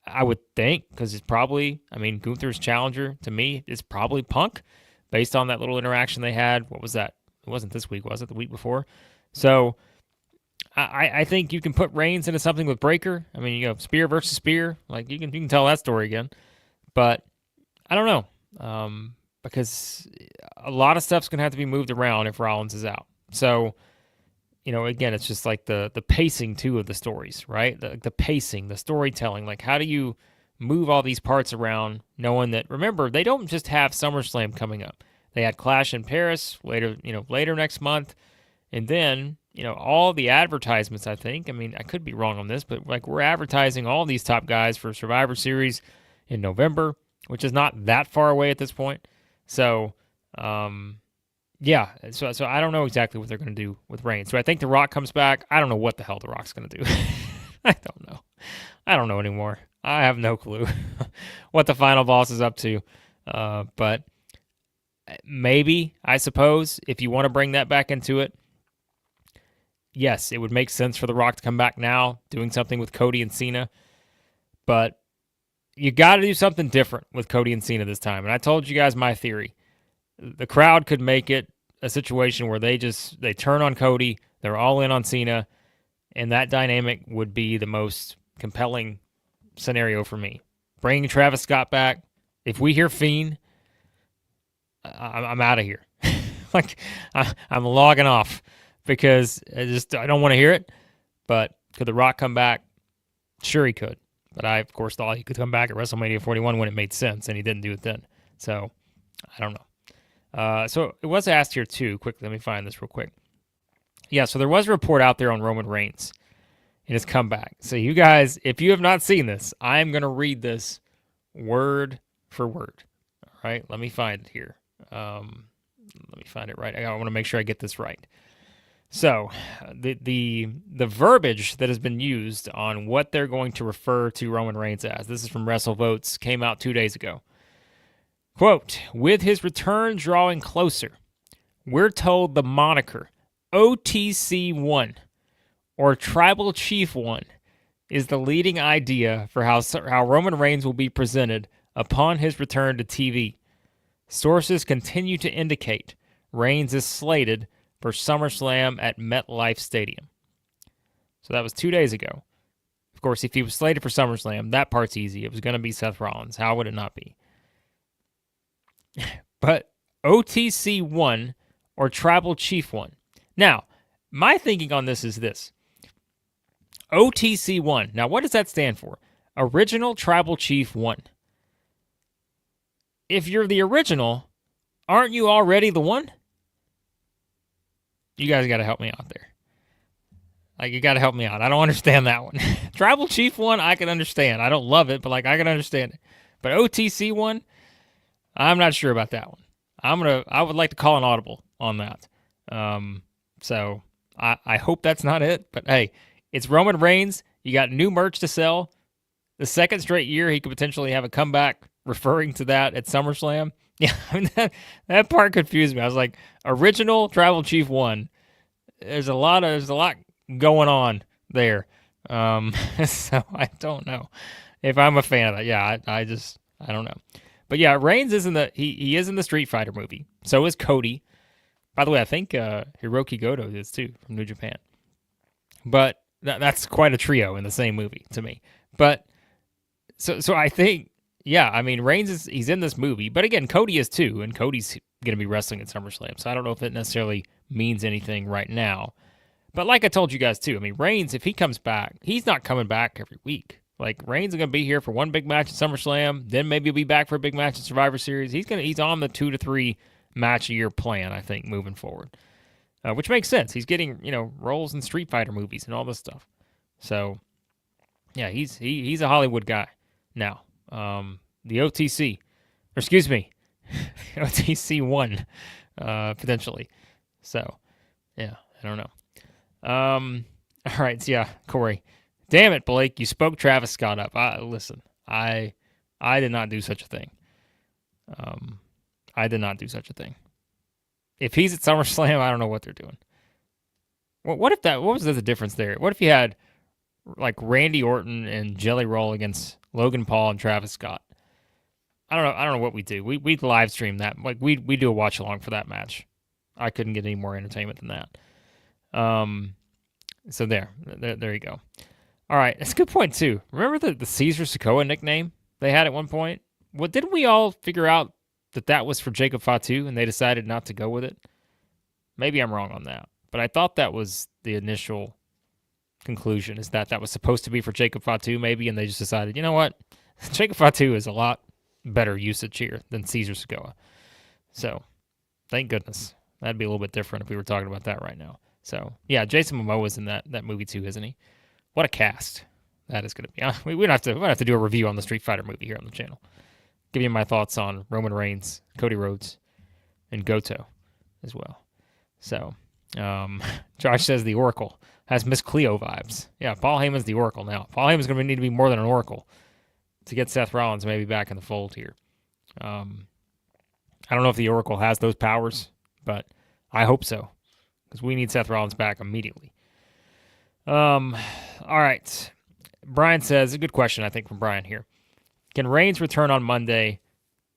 Speaker 1: I would think, because it's probably, Gunther's challenger, to me, is probably Punk, based on that little interaction they had. What was that? It wasn't this week, was it? The week before? So, I think you can put Reigns into something with Breakker. Spear versus Spear. Like, you can tell that story again. But, I don't know. Because a lot of stuff's going to have to be moved around if Rollins is out. So, again, it's just like the pacing, too, of the stories, right? The pacing, the storytelling. Like, how do you move all these parts around knowing that, remember, they don't just have SummerSlam coming up. They had Clash in Paris later next month. And then, all the advertisements, I think. I could be wrong on this, but, we're advertising all these top guys for Survivor Series in November, which is not that far away at this point. So, yeah. So I don't know exactly what they're going to do with Reigns. So I think The Rock comes back. I don't know what the hell The Rock's going to do. I don't know. I don't know anymore. I have no clue what the final boss is up to. But maybe, I suppose, if you want to bring that back into it, yes, it would make sense for The Rock to come back now, doing something with Cody and Cena. But you got to do something different with Cody and Cena this time. And I told you guys my theory. The crowd could make it a situation where they turn on Cody, they're all in on Cena, and that dynamic would be the most compelling scenario for me. Bringing Travis Scott back. If we hear Fiend, I'm out of here. Like, I'm logging off because I don't want to hear it. But could The Rock come back? Sure, he could. But I, of course, thought he could come back at WrestleMania 41 when it made sense, and he didn't do it then. So, I don't know. So, it was asked here, too. Quickly, let me find this real quick. Yeah, so there was a report out there on Roman Reigns and his comeback. So, you guys, if you have not seen this, I'm going to read this word for word. All right, let me find it here. Let me find it right. I want to make sure I get this right. So, the verbiage that has been used on what they're going to refer to Roman Reigns as, this is from WrestleVotes, came out 2 days ago. Quote, with his return drawing closer, we're told the moniker OTC1 or Tribal Chief 1 is the leading idea for how Roman Reigns will be presented upon his return to TV. Sources continue to indicate Reigns is slated for SummerSlam at MetLife Stadium. So that was 2 days ago. Of course, if he was slated for SummerSlam, that part's easy. It was going to be Seth Rollins. How would it not be? But OTC 1 or Tribal Chief 1. Now, my thinking on this is this. OTC 1. Now, what does that stand for? Original Tribal Chief 1. If you're the original, aren't you already the one? You guys got to help me out there. Like, you got to help me out. I don't understand that one. Tribal Chief 1, I can understand. I don't love it, but, like, I can understand it. But OTC 1, I'm not sure about that one. I would like to call an audible on that. So I hope that's not it. But, hey, it's Roman Reigns. You got new merch to sell. The second straight year he could potentially have a comeback referring to that at SummerSlam. Yeah, I mean, that part confused me. I was like, original Tribal Chief 1. There's a lot going on there. So I don't know if I'm a fan of that. Yeah, I don't know. But yeah, Reigns is he is in the Street Fighter movie. So is Cody. By the way, I think Hiroki Goto is too from New Japan. But that's quite a trio in the same movie to me. But so I think, yeah, I mean, Reigns he's in this movie, but again, Cody is too, and Cody's going to be wrestling at SummerSlam, so I don't know if it necessarily means anything right now. But like I told you guys too, I mean, Reigns, if he comes back, he's not coming back every week. Like, Reigns is going to be here for one big match at SummerSlam, then maybe he'll be back for a big match at Survivor Series. He's on the 2 to 3 match a year plan, I think, moving forward, which makes sense. He's getting roles in Street Fighter movies and all this stuff. So yeah, he's a Hollywood guy now. The OTC, or excuse me, OTC 1, potentially. So, yeah, I don't know. All right, so yeah, Corey. Damn it, Blake, you spoke Travis Scott up. Listen, I did not do such a thing. I did not do such a thing. If he's at SummerSlam, I don't know what they're doing. What was the difference there? What if you had, like, Randy Orton and Jelly Roll against Logan Paul and Travis Scott? I don't know what we do. We'd live stream that. Like, we do a watch along for that match. I couldn't get any more entertainment than that. So there you go. All right, that's a good point too. Remember the Caesar Sikoa nickname they had at one point? What didn't we all figure out that was for Jacob Fatu, and they decided not to go with it? Maybe I'm wrong on that, but I thought that was the initial conclusion, is that was supposed to be for Jacob Fatu, maybe, and they just decided, you know what, Jacob Fatu is a lot better usage here than Caesar Sikoa. So, thank goodness. That'd be a little bit different if we were talking about that right now. So, yeah, Jason Momoa's in that movie too, isn't he? What a cast that is going to be. We don't have to do a review on the Street Fighter movie here on the channel. Give you my thoughts on Roman Reigns, Cody Rhodes, and Goto as well. So, Josh says the Oracle has Miss Cleo vibes. Yeah, Paul Heyman's the Oracle now. Paul Heyman's going to need to be more than an Oracle to get Seth Rollins maybe back in the fold here. I don't know if the Oracle has those powers, but I hope so, because we need Seth Rollins back immediately. All right. Brian says, a good question, I think, from Brian here. Can Reigns return on Monday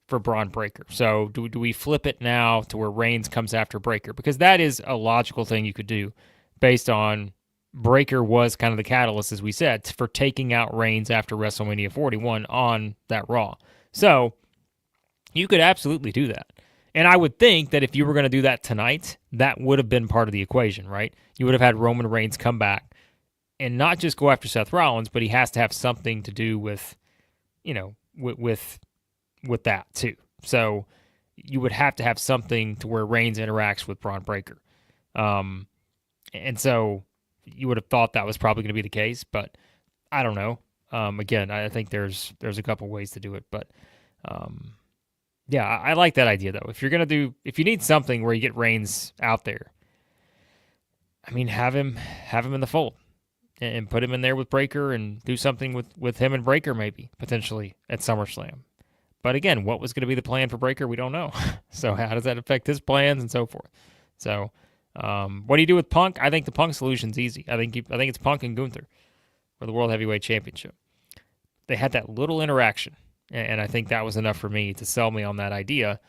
Speaker 1: for Braun Breaker? So do we flip it now to where Reigns comes after Breaker? Because that is a logical thing you could do based on Breaker was kind of the catalyst, as we said, for taking out Reigns after WrestleMania 41 on that Raw. So you could absolutely do that. And I would think that if you were going to do that tonight, that would have been part of the equation, right? You would have had Roman Reigns come back and not just go after Seth Rollins, but he has to have something to do with, with that too. So you would have to have something to where Reigns interacts with Braun Breaker. And so you would have thought that was probably going to be the case, but I don't know. Again, I think there's a couple ways to do it, but yeah, I like that idea though. If you need something where you get Reigns out there, I mean, have him in the fold and put him in there with Breaker and do something with him and Breaker maybe potentially at SummerSlam. But again, what was going to be the plan for Breaker? We don't know. So how does that affect his plans and so forth? So what do you do with Punk? I think the Punk solution's easy. I think it's Punk and Gunther for the World Heavyweight Championship. They had that little interaction, and I think that was enough for me to sell me on that idea,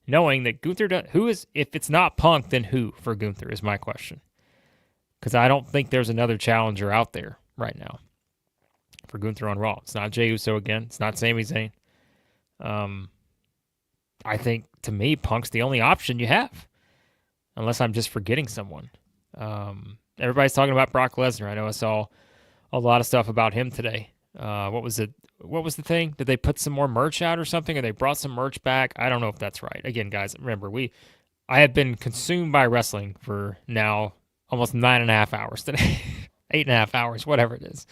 Speaker 1: knowing that Gunther, if it's not Punk, then who for Gunther is my question. Because I don't think there's another challenger out there right now for Gunther on Raw. It's not Jey Uso again. It's not Sami Zayn. I think, to me, Punk's the only option you have, unless I'm just forgetting someone. Everybody's talking about Brock Lesnar. I know I saw a lot of stuff about him today. What was it? What was the thing? Did they put some more merch out or something? Or they brought some merch back? I don't know if that's right. Again, guys, remember, I have been consumed by wrestling for now almost 9.5 hours today. 8.5 hours, whatever it is.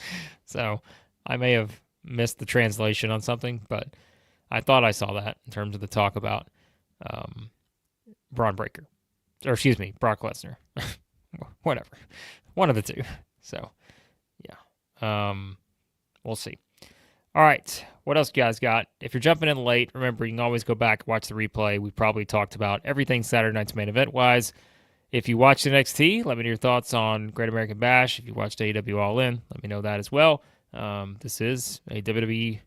Speaker 1: So I may have missed the translation on something, but I thought I saw that in terms of the talk about Braun Breaker. Or excuse me, Brock Lesnar. Whatever. One of the two. So, yeah. We'll see. All right. What else you guys got? If you're jumping in late, remember, you can always go back, watch the replay. We probably talked about everything Saturday night's main event-wise. If you watched NXT, let me know your thoughts on Great American Bash. If you watched AEW All In, let me know that as well. This is a WWE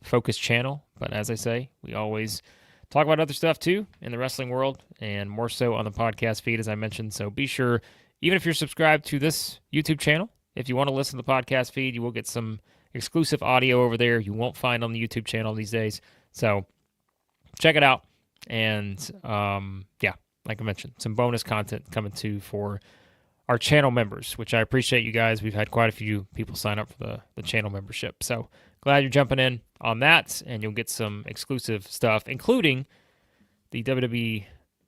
Speaker 1: focused channel, but as I say, we always talk about other stuff too in the wrestling world, and more so on the podcast feed, as I mentioned. So be sure, even if you're subscribed to this YouTube channel, if you want to listen to the podcast feed, you will get some exclusive audio over there you won't find on the YouTube channel these days. So check it out. And yeah, like I mentioned, some bonus content coming too for our channel members, which I appreciate you guys. We've had quite a few people sign up for the channel membership. So glad you're jumping in on that, and you'll get some exclusive stuff, including the WWE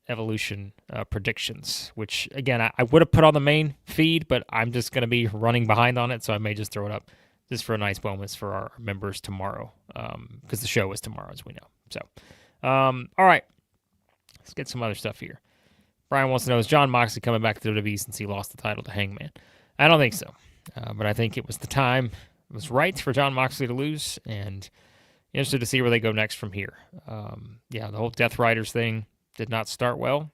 Speaker 1: Evolution predictions, which, again, I would have put on the main feed, but I'm just going to be running behind on it, so I may just throw it up just for a nice bonus for our members tomorrow, because the show is tomorrow, as we know. So, all right, let's get some other stuff here. Brian wants to know, is Jon Moxley coming back to WWE since he lost the title to Hangman? I don't think so, but I think it was the time. It was right for Jon Moxley to lose, and interested to see where they go next from here. Yeah, the whole Death Riders thing did not start well,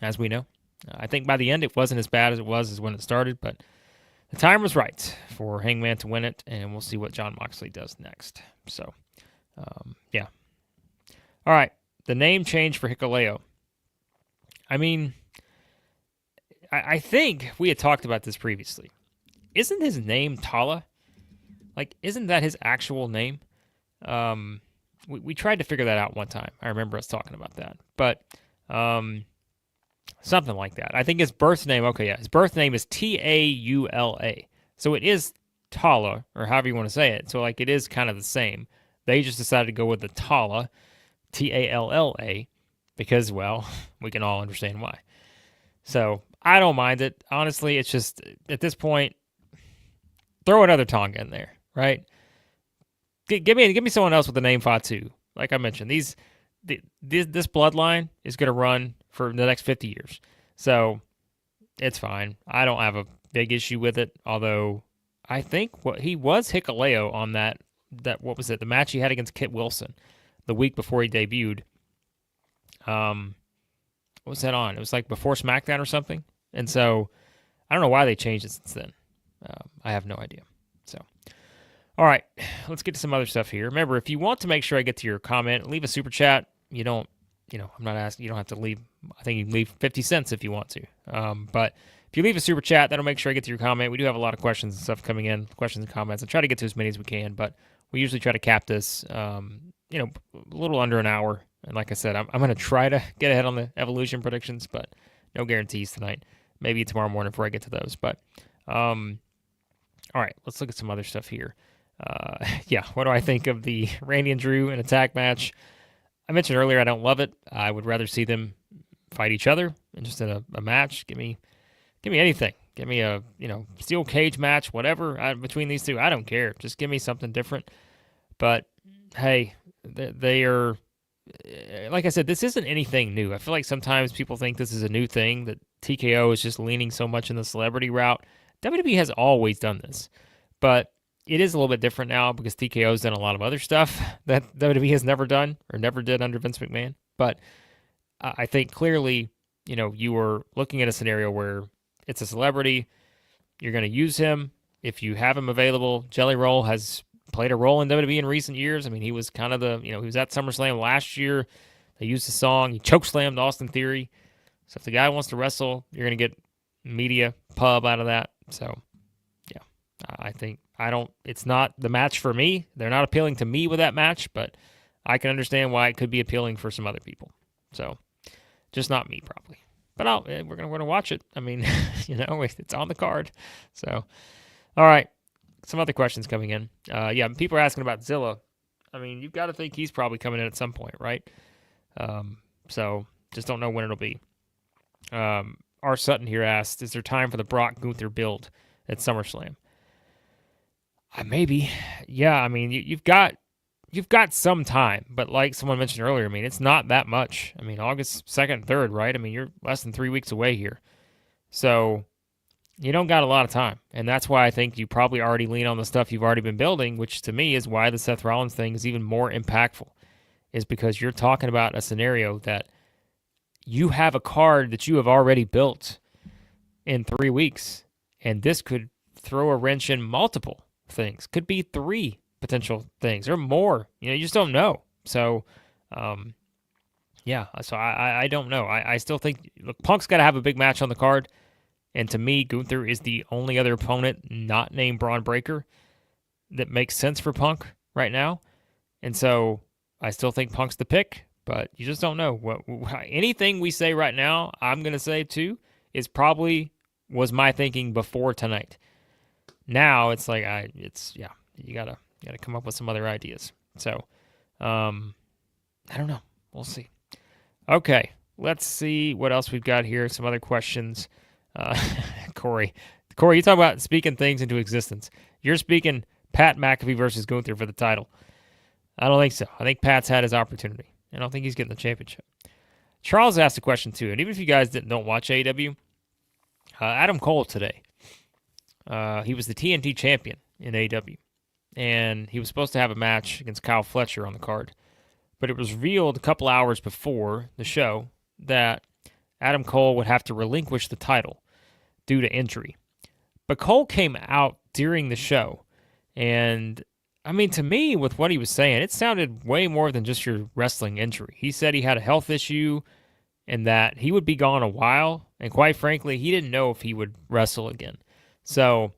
Speaker 1: as we know. I think by the end it wasn't as bad as it was as when it started, but the time was right for Hangman to win it, and we'll see what Jon Moxley does next. So, yeah. All right, the name change for Hikuleo. I mean, I think we had talked about this previously. Isn't his name Talla? Like, isn't that his actual name? We tried to figure that out one time. I remember us talking about that. But something like that. I think his birth name, his birth name is Taula. So it is Talla, or however you want to say it. So, like, it is kind of the same. They just decided to go with the Talla, Talla, because, well, we can all understand why. So, I don't mind it. Honestly, it's just, at this point, throw another Tonga in there, right? Give me someone else with the name Fatu. Like I mentioned, this bloodline is going to run for the next 50 years. So it's fine. I don't have a big issue with it, although I think he was Hikuleo on that what was it, the match he had against Kit Wilson the week before he debuted. What was that on? It was like before SmackDown or something. And so I don't know why they changed it since then. I have no idea. So, all right, let's get to some other stuff here. Remember, if you want to make sure I get to your comment, leave a super chat. You don't, I'm not asking, you don't have to leave. I think you can leave 50 cents if you want to. But if you leave a super chat, that'll make sure I get to your comment. We do have a lot of questions and stuff coming in, questions and comments. I try to get to as many as we can, but we usually try to cap this, a little under an hour. And like I said, I'm going to try to get ahead on the Evolution predictions, but no guarantees tonight. Maybe tomorrow morning before I get to those. But, all right, let's look at some other stuff here. What do I think of the Randy and Drew in a tag match? I mentioned earlier I don't love it. I would rather see them fight each other and just in a match. Give me anything. Give me a steel cage match, whatever between these two. I don't care. Just give me something different. But hey, they are, like I said, this isn't anything new. I feel like sometimes people think this is a new thing, that TKO is just leaning so much in the celebrity route. WWE has always done this, but it is a little bit different now because TKO has done a lot of other stuff that WWE has never done or never did under Vince McMahon. But I think clearly, you were looking at a scenario where it's a celebrity. You're going to use him if you have him available. Jelly Roll has played a role in WWE in recent years. I mean, he was kind of he was at SummerSlam last year. They used the song. He chokeslammed Austin Theory. So if the guy wants to wrestle, you're going to get media pub out of that. So, yeah, I think it's not the match for me. They're not appealing to me with that match, but I can understand why it could be appealing for some other people. So, just not me, probably. But we're gonna watch it. I mean, it's on the card. So, all right. Some other questions coming in. People are asking about Zilla. I mean, you've got to think he's probably coming in at some point, right? So just don't know when it'll be. R. Sutton here asked, is there time for the Brock Gunther build at SummerSlam? Maybe. Yeah, I mean, you've got some time, but like someone mentioned earlier, I mean, it's not that much. I mean, August 2nd, 3rd, right? I mean, you're less than 3 weeks away here. So you don't got a lot of time. And that's why I think you probably already lean on the stuff you've already been building, which to me is why the Seth Rollins thing is even more impactful, is because you're talking about a scenario that you have a card that you have already built in 3 weeks. And this could throw a wrench in multiple things. Could be 3 potential things or more. You just don't know. So, so I don't know. I still think, look, Punk's got to have a big match on the card. And to me, Gunther is the only other opponent not named Braun Breaker that makes sense for Punk right now. And so I still think Punk's the pick, but you just don't know. Anything we say right now, I'm going to say too, is probably was my thinking before tonight. Now it's like, you got to come up with some other ideas. So, I don't know. We'll see. Okay, let's see what else we've got here. Some other questions. Corey, you talk about speaking things into existence. You're speaking Pat McAfee versus Gunther for the title. I don't think so. I think Pat's had his opportunity. I don't think he's getting the championship. Charles asked a question too, and even if you guys don't watch AEW, Adam Cole today, he was the TNT champion in AEW, and he was supposed to have a match against Kyle Fletcher on the card, but it was revealed a couple hours before the show that Adam Cole would have to relinquish the title due to injury. But Cole came out during the show, and I mean, to me, with what he was saying, it sounded way more than just your wrestling injury. He said he had a health issue and that he would be gone a while, and quite frankly, he didn't know if he would wrestle again. So,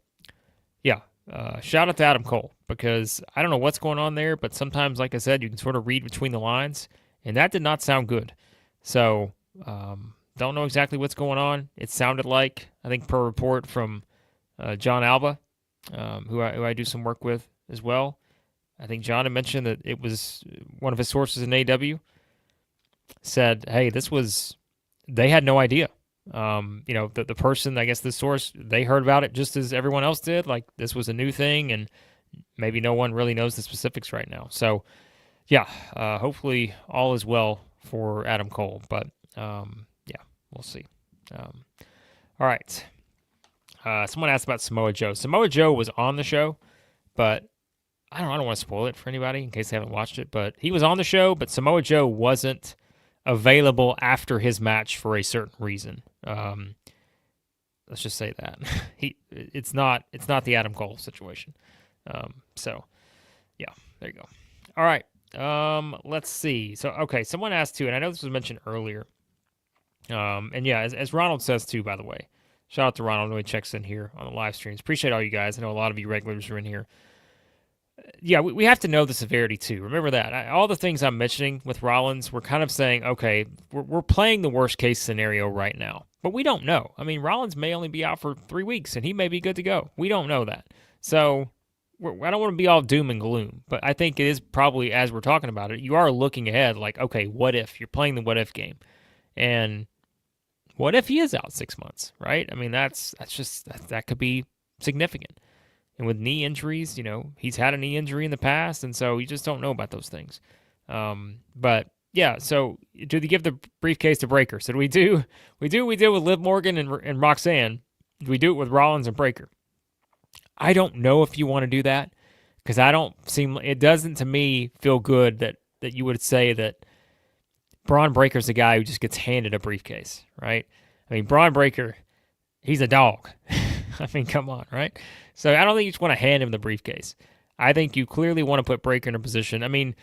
Speaker 1: shout out to Adam Cole, because I don't know what's going on there, but sometimes, like I said, you can sort of read between the lines, and that did not sound good. So, don't know exactly what's going on. It sounded like, I think per report from John Alba, who I do some work with as well, I think John had mentioned that it was one of his sources in AEW said, hey, they had no idea. The person, I guess the source, they heard about it just as everyone else did. Like, this was a new thing, and maybe no one really knows the specifics right now. So, hopefully all is well for Adam Cole. But, we'll see. All right. Someone asked about Samoa Joe. Samoa Joe was on the show, but I don't want to spoil it for anybody in case they haven't watched it. But he was on the show, but Samoa Joe wasn't available after his match for a certain reason. Let's just say that it's not the Adam Cole situation. So yeah, there you go. All right. Let's see. So okay, someone asked too, and I know this was mentioned earlier. And yeah, as Ronald says too, by the way, shout out to Ronald who checks in here on the live streams. Appreciate all you guys. I know a lot of you regulars are in here. Yeah, we have to know the severity too. Remember that. All the things I'm mentioning with Rollins, we're kind of saying, okay, we're playing the worst case scenario right now, but we don't know. I mean, Rollins may only be out for 3 weeks, and he may be good to go. We don't know that. So I don't want to be all doom and gloom, but I think it is probably, as we're talking about it, you are looking ahead like, okay, what if? You're playing the what if game. And what if he is out 6 months, right? I mean, that could be significant. And with knee injuries, he's had a knee injury in the past, and so you just don't know about those things. But yeah, so do they give the briefcase to Breakker? So we do with Liv Morgan and Roxanne. Do we do it with Rollins and Breakker? I don't know if you want to do that, because it doesn't to me feel good that you would say that Braun Breaker's the guy who just gets handed a briefcase, right? I mean, Braun Breakker, he's a dog. I mean, come on, right? So I don't think you just want to hand him the briefcase. I think you clearly want to put Breakker in a position. I mean,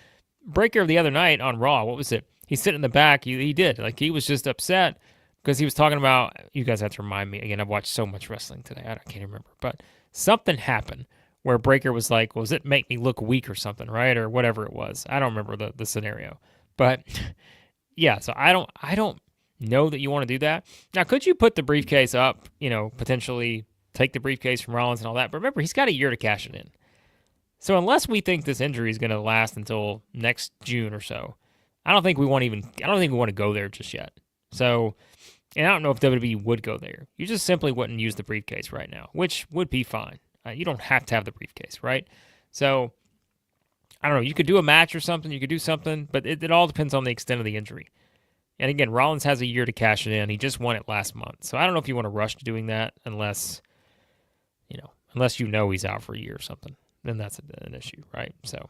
Speaker 1: Breakker the other night on Raw, what was it? He's sitting in the back. He did. Like, he was just upset because he was talking about, you guys have to remind me. Again, I've watched so much wrestling today. I can't remember. But something happened where Breakker was like, well, does it make me look weak or something, right? Or whatever it was. I don't remember the scenario. But yeah, so I don't know that you want to do that. Now, could you put the briefcase up, potentially take the briefcase from Rollins and all that? But remember, he's got a year to cash it in. So unless we think this injury is going to last until next June or so, I don't think we want to go there just yet. So, and I don't know if WWE would go there. You just simply wouldn't use the briefcase right now, which would be fine. You don't have to have the briefcase, right? So, I don't know. You could do a match or something. You could do something, but it all depends on the extent of the injury. And again, Rollins has a year to cash it in. He just won it last month. So I don't know if you want to rush to doing that unless he's out for a year or something. Then that's an issue, right? So,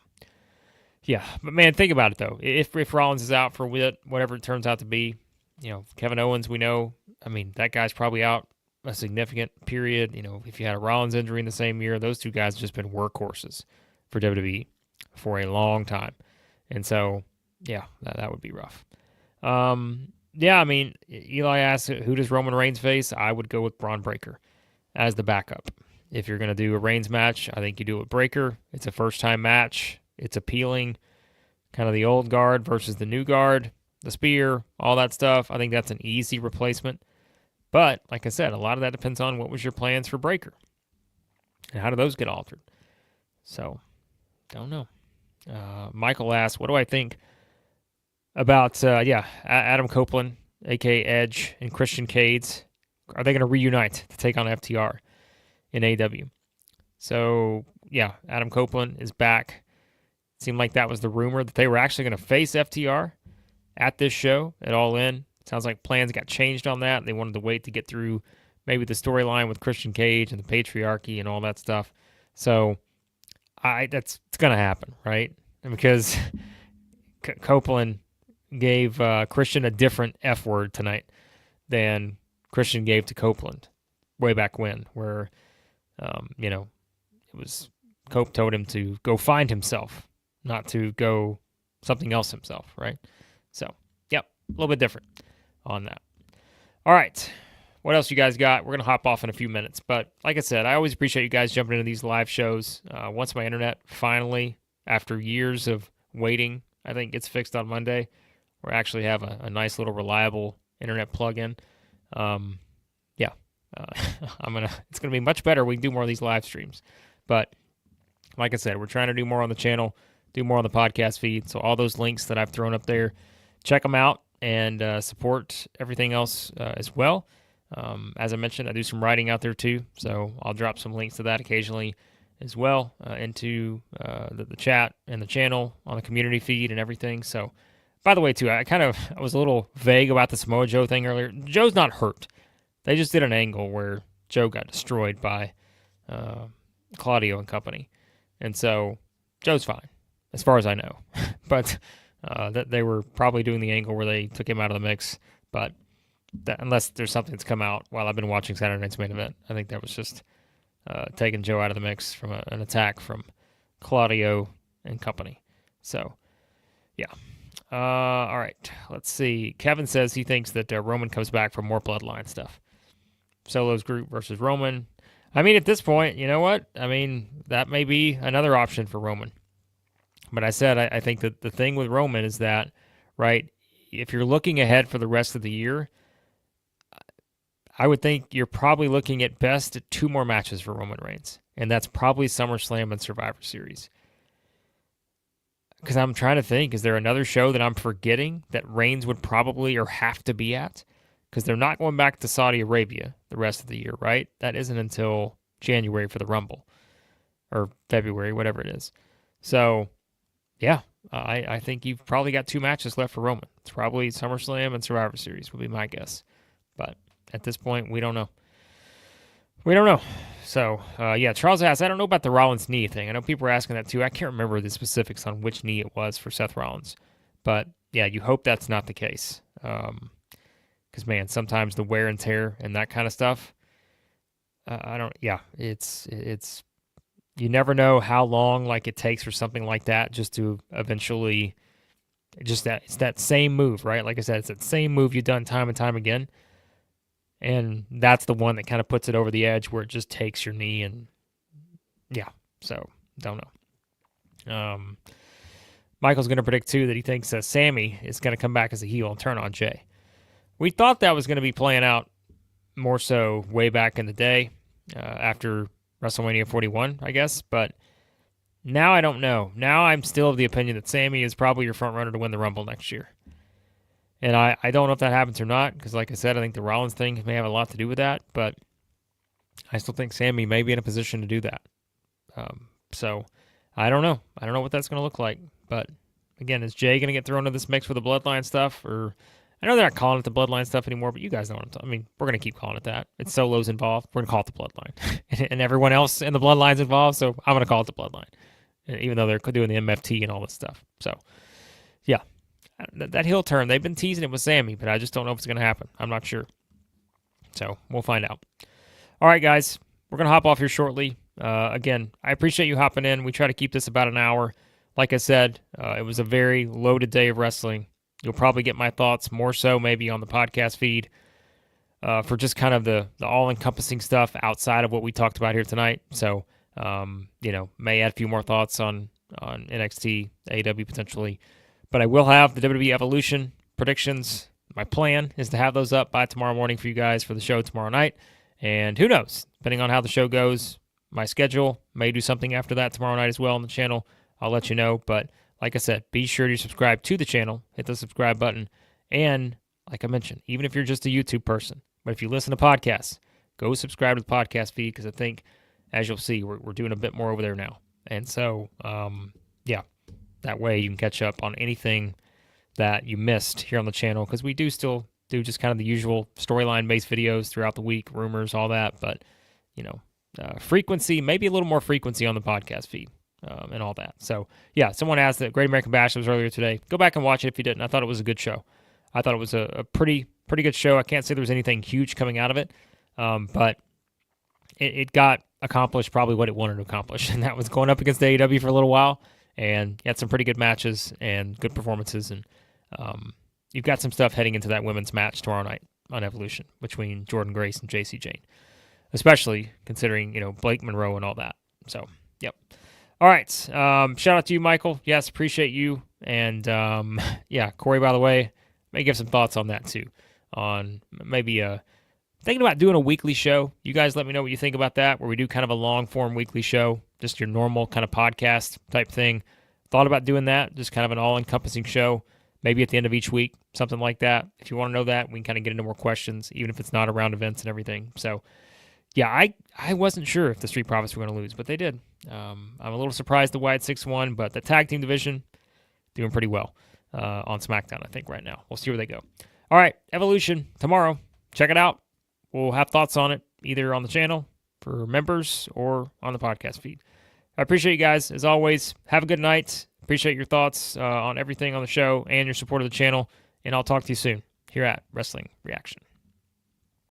Speaker 1: yeah. But, man, think about it, though. If Rollins is out for whatever it turns out to be, Kevin Owens, we know, I mean, that guy's probably out a significant period. If you had a Rollins injury in the same year, those two guys have just been workhorses for WWE for a long time. And so, yeah, that would be rough. Yeah, I mean, Eli asked, who does Roman Reigns face? I would go with Braun Breakker as the backup. If you're going to do a Reigns match, I think you do it with Breakker. It's a first-time match. It's appealing. Kind of the old guard versus the new guard, the spear, all that stuff. I think that's an easy replacement. But, like I said, a lot of that depends on what was your plans for Breakker. And how do those get altered? So, don't know. Michael asked, what do I think about, Adam Copeland, a.k.a. Edge, and Christian Cage? Are they going to reunite to take on FTR in AEW? So, yeah, Adam Copeland is back. It seemed like that was the rumor, that they were actually going to face FTR at this show at All In. Sounds like plans got changed on that. They wanted to wait to get through maybe the storyline with Christian Cage and the patriarchy and all that stuff. So, it's going to happen, right? And because Copeland gave Christian a different F word tonight than Christian gave to Copeland way back when, where, it was Cope told him to go find himself, not to go something else himself, right? So, yep, a little bit different on that. All right. What else you guys got? We're going to hop off in a few minutes. But like I said, I always appreciate you guys jumping into these live shows. Once my internet finally, after years of waiting, I think gets fixed on Monday, we actually have a nice little reliable internet plug-in. It's going to be much better. We can do more of these live streams. But like I said, we're trying to do more on the channel, do more on the podcast feed. So all those links that I've thrown up there, check them out and support everything else as well. As I mentioned, I do some writing out there too, so I'll drop some links to that occasionally as well into the chat and the channel on the community feed and everything. So, by the way, too, I was a little vague about the Samoa Joe thing earlier. Joe's not hurt. They just did an angle where Joe got destroyed by Claudio and company, and so Joe's fine, as far as I know. But that they were probably doing the angle where they took him out of the mix, but unless there's something that's come out while I've been watching Saturday Night's Main Event. I think that was just taking Joe out of the mix from an attack from Claudio and company. So, yeah. All right. Let's see. Kevin says he thinks that Roman comes back for more Bloodline stuff. Solo's group versus Roman. I mean, at this point, you know what? I mean, that may be another option for Roman. But I said I think that the thing with Roman is that, right, if you're looking ahead for the rest of the year, I would think you're probably looking at best at 2 more matches for Roman Reigns. And that's probably SummerSlam and Survivor Series. Because I'm trying to think, is there another show that I'm forgetting that Reigns would probably or have to be at? Because they're not going back to Saudi Arabia the rest of the year, right? That isn't until January for the Rumble. Or February, whatever it is. So, yeah, I think you've probably got 2 matches left for Roman. It's probably SummerSlam and Survivor Series would be my guess. But at this point, we don't know. We don't know. So, yeah, Charles asks, I don't know about the Rollins knee thing. I know people are asking that too. I can't remember the specifics on which knee it was for Seth Rollins. But, yeah, you hope that's not the case. Because, man, sometimes the wear and tear and that kind of stuff, it's you never know how long like it takes for something like that just to eventually, it's that same move, right? Like I said, it's that same move you've done time and time again. And that's the one that kind of puts it over the edge where it just takes your knee and, yeah, so don't know. Michael's going to predict, too, that he thinks Sami is going to come back as a heel and turn on Jay. We thought that was going to be playing out more so way back in the day after WrestleMania 41, I guess, but now I don't know. Now I'm still of the opinion that Sami is probably your front runner to win the Rumble next year. And I don't know if that happens or not, because like I said, I think the Rollins thing may have a lot to do with that, but I still think Sami may be in a position to do that. So I don't know. I don't know what that's going to look like. But again, is Jay going to get thrown into this mix with the Bloodline stuff? Or I know they're not calling it the Bloodline stuff anymore, but you guys know what I'm talking. I mean, we're going to keep calling it that. It's Solo's involved. We're going to call it the Bloodline. And everyone else in the Bloodline's involved, so I'm going to call it the Bloodline. Even though they're doing the MFT and all this stuff. So, yeah. That heel turn, they've been teasing it with Sami, but I just don't know if it's going to happen. I'm not sure. So, we'll find out. All right, guys. We're going to hop off here shortly. Again, I appreciate you hopping in. We try to keep this about an hour. Like I said, it was a very loaded day of wrestling. You'll probably get my thoughts more so maybe on the podcast feed for just kind of the all-encompassing stuff outside of what we talked about here tonight. So, may add a few more thoughts on NXT, AEW potentially. But I will have the WWE Evolution predictions. My plan is to have those up by tomorrow morning for you guys for the show tomorrow night. And who knows, depending on how the show goes, my schedule may do something after that tomorrow night as well on the channel. I'll let you know. But like I said, be sure to subscribe to the channel. Hit the subscribe button. And like I mentioned, even if you're just a YouTube person, but if you listen to podcasts, go subscribe to the podcast feed because I think, as you'll see, we're doing a bit more over there now. And so, that way you can catch up on anything that you missed here on the channel because we do still do just kind of the usual storyline-based videos throughout the week, rumors, all that. But, frequency, maybe a little more frequency on the podcast feed and all that. So, yeah, someone asked that Great American Bash was earlier today. Go back and watch it if you didn't. I thought it was a good show. I thought it was a pretty good show. I can't say there was anything huge coming out of it, but it got accomplished probably what it wanted to accomplish, and that was going up against AEW for a little while. And you had some pretty good matches and good performances. And you've got some stuff heading into that women's match tomorrow night on Evolution between Jordan Grace and JC Jane, especially considering, Blake Monroe and all that. So, yep. All right. Shout out to you, Michael. Yes, appreciate you. And, Corey, by the way, may give some thoughts on that too. On maybe thinking about doing a weekly show. You guys let me know what you think about that, where we do kind of a long-form weekly show, just your normal kind of podcast type thing. Thought about doing that, just kind of an all-encompassing show, maybe at the end of each week, something like that. If you want to know that, we can kind of get into more questions, even if it's not around events and everything. So, yeah, I wasn't sure if the Street Profits were going to lose, but they did. I'm a little surprised the Wyatt 6-1, but the tag team division doing pretty well on SmackDown, I think, right now. We'll see where they go. All right, Evolution tomorrow. Check it out. We'll have thoughts on it either on the channel for members or on the podcast feed. I appreciate you guys. As always, have a good night. Appreciate your thoughts on everything on the show and your support of the channel. And I'll talk to you soon here at Wrestling Reaction.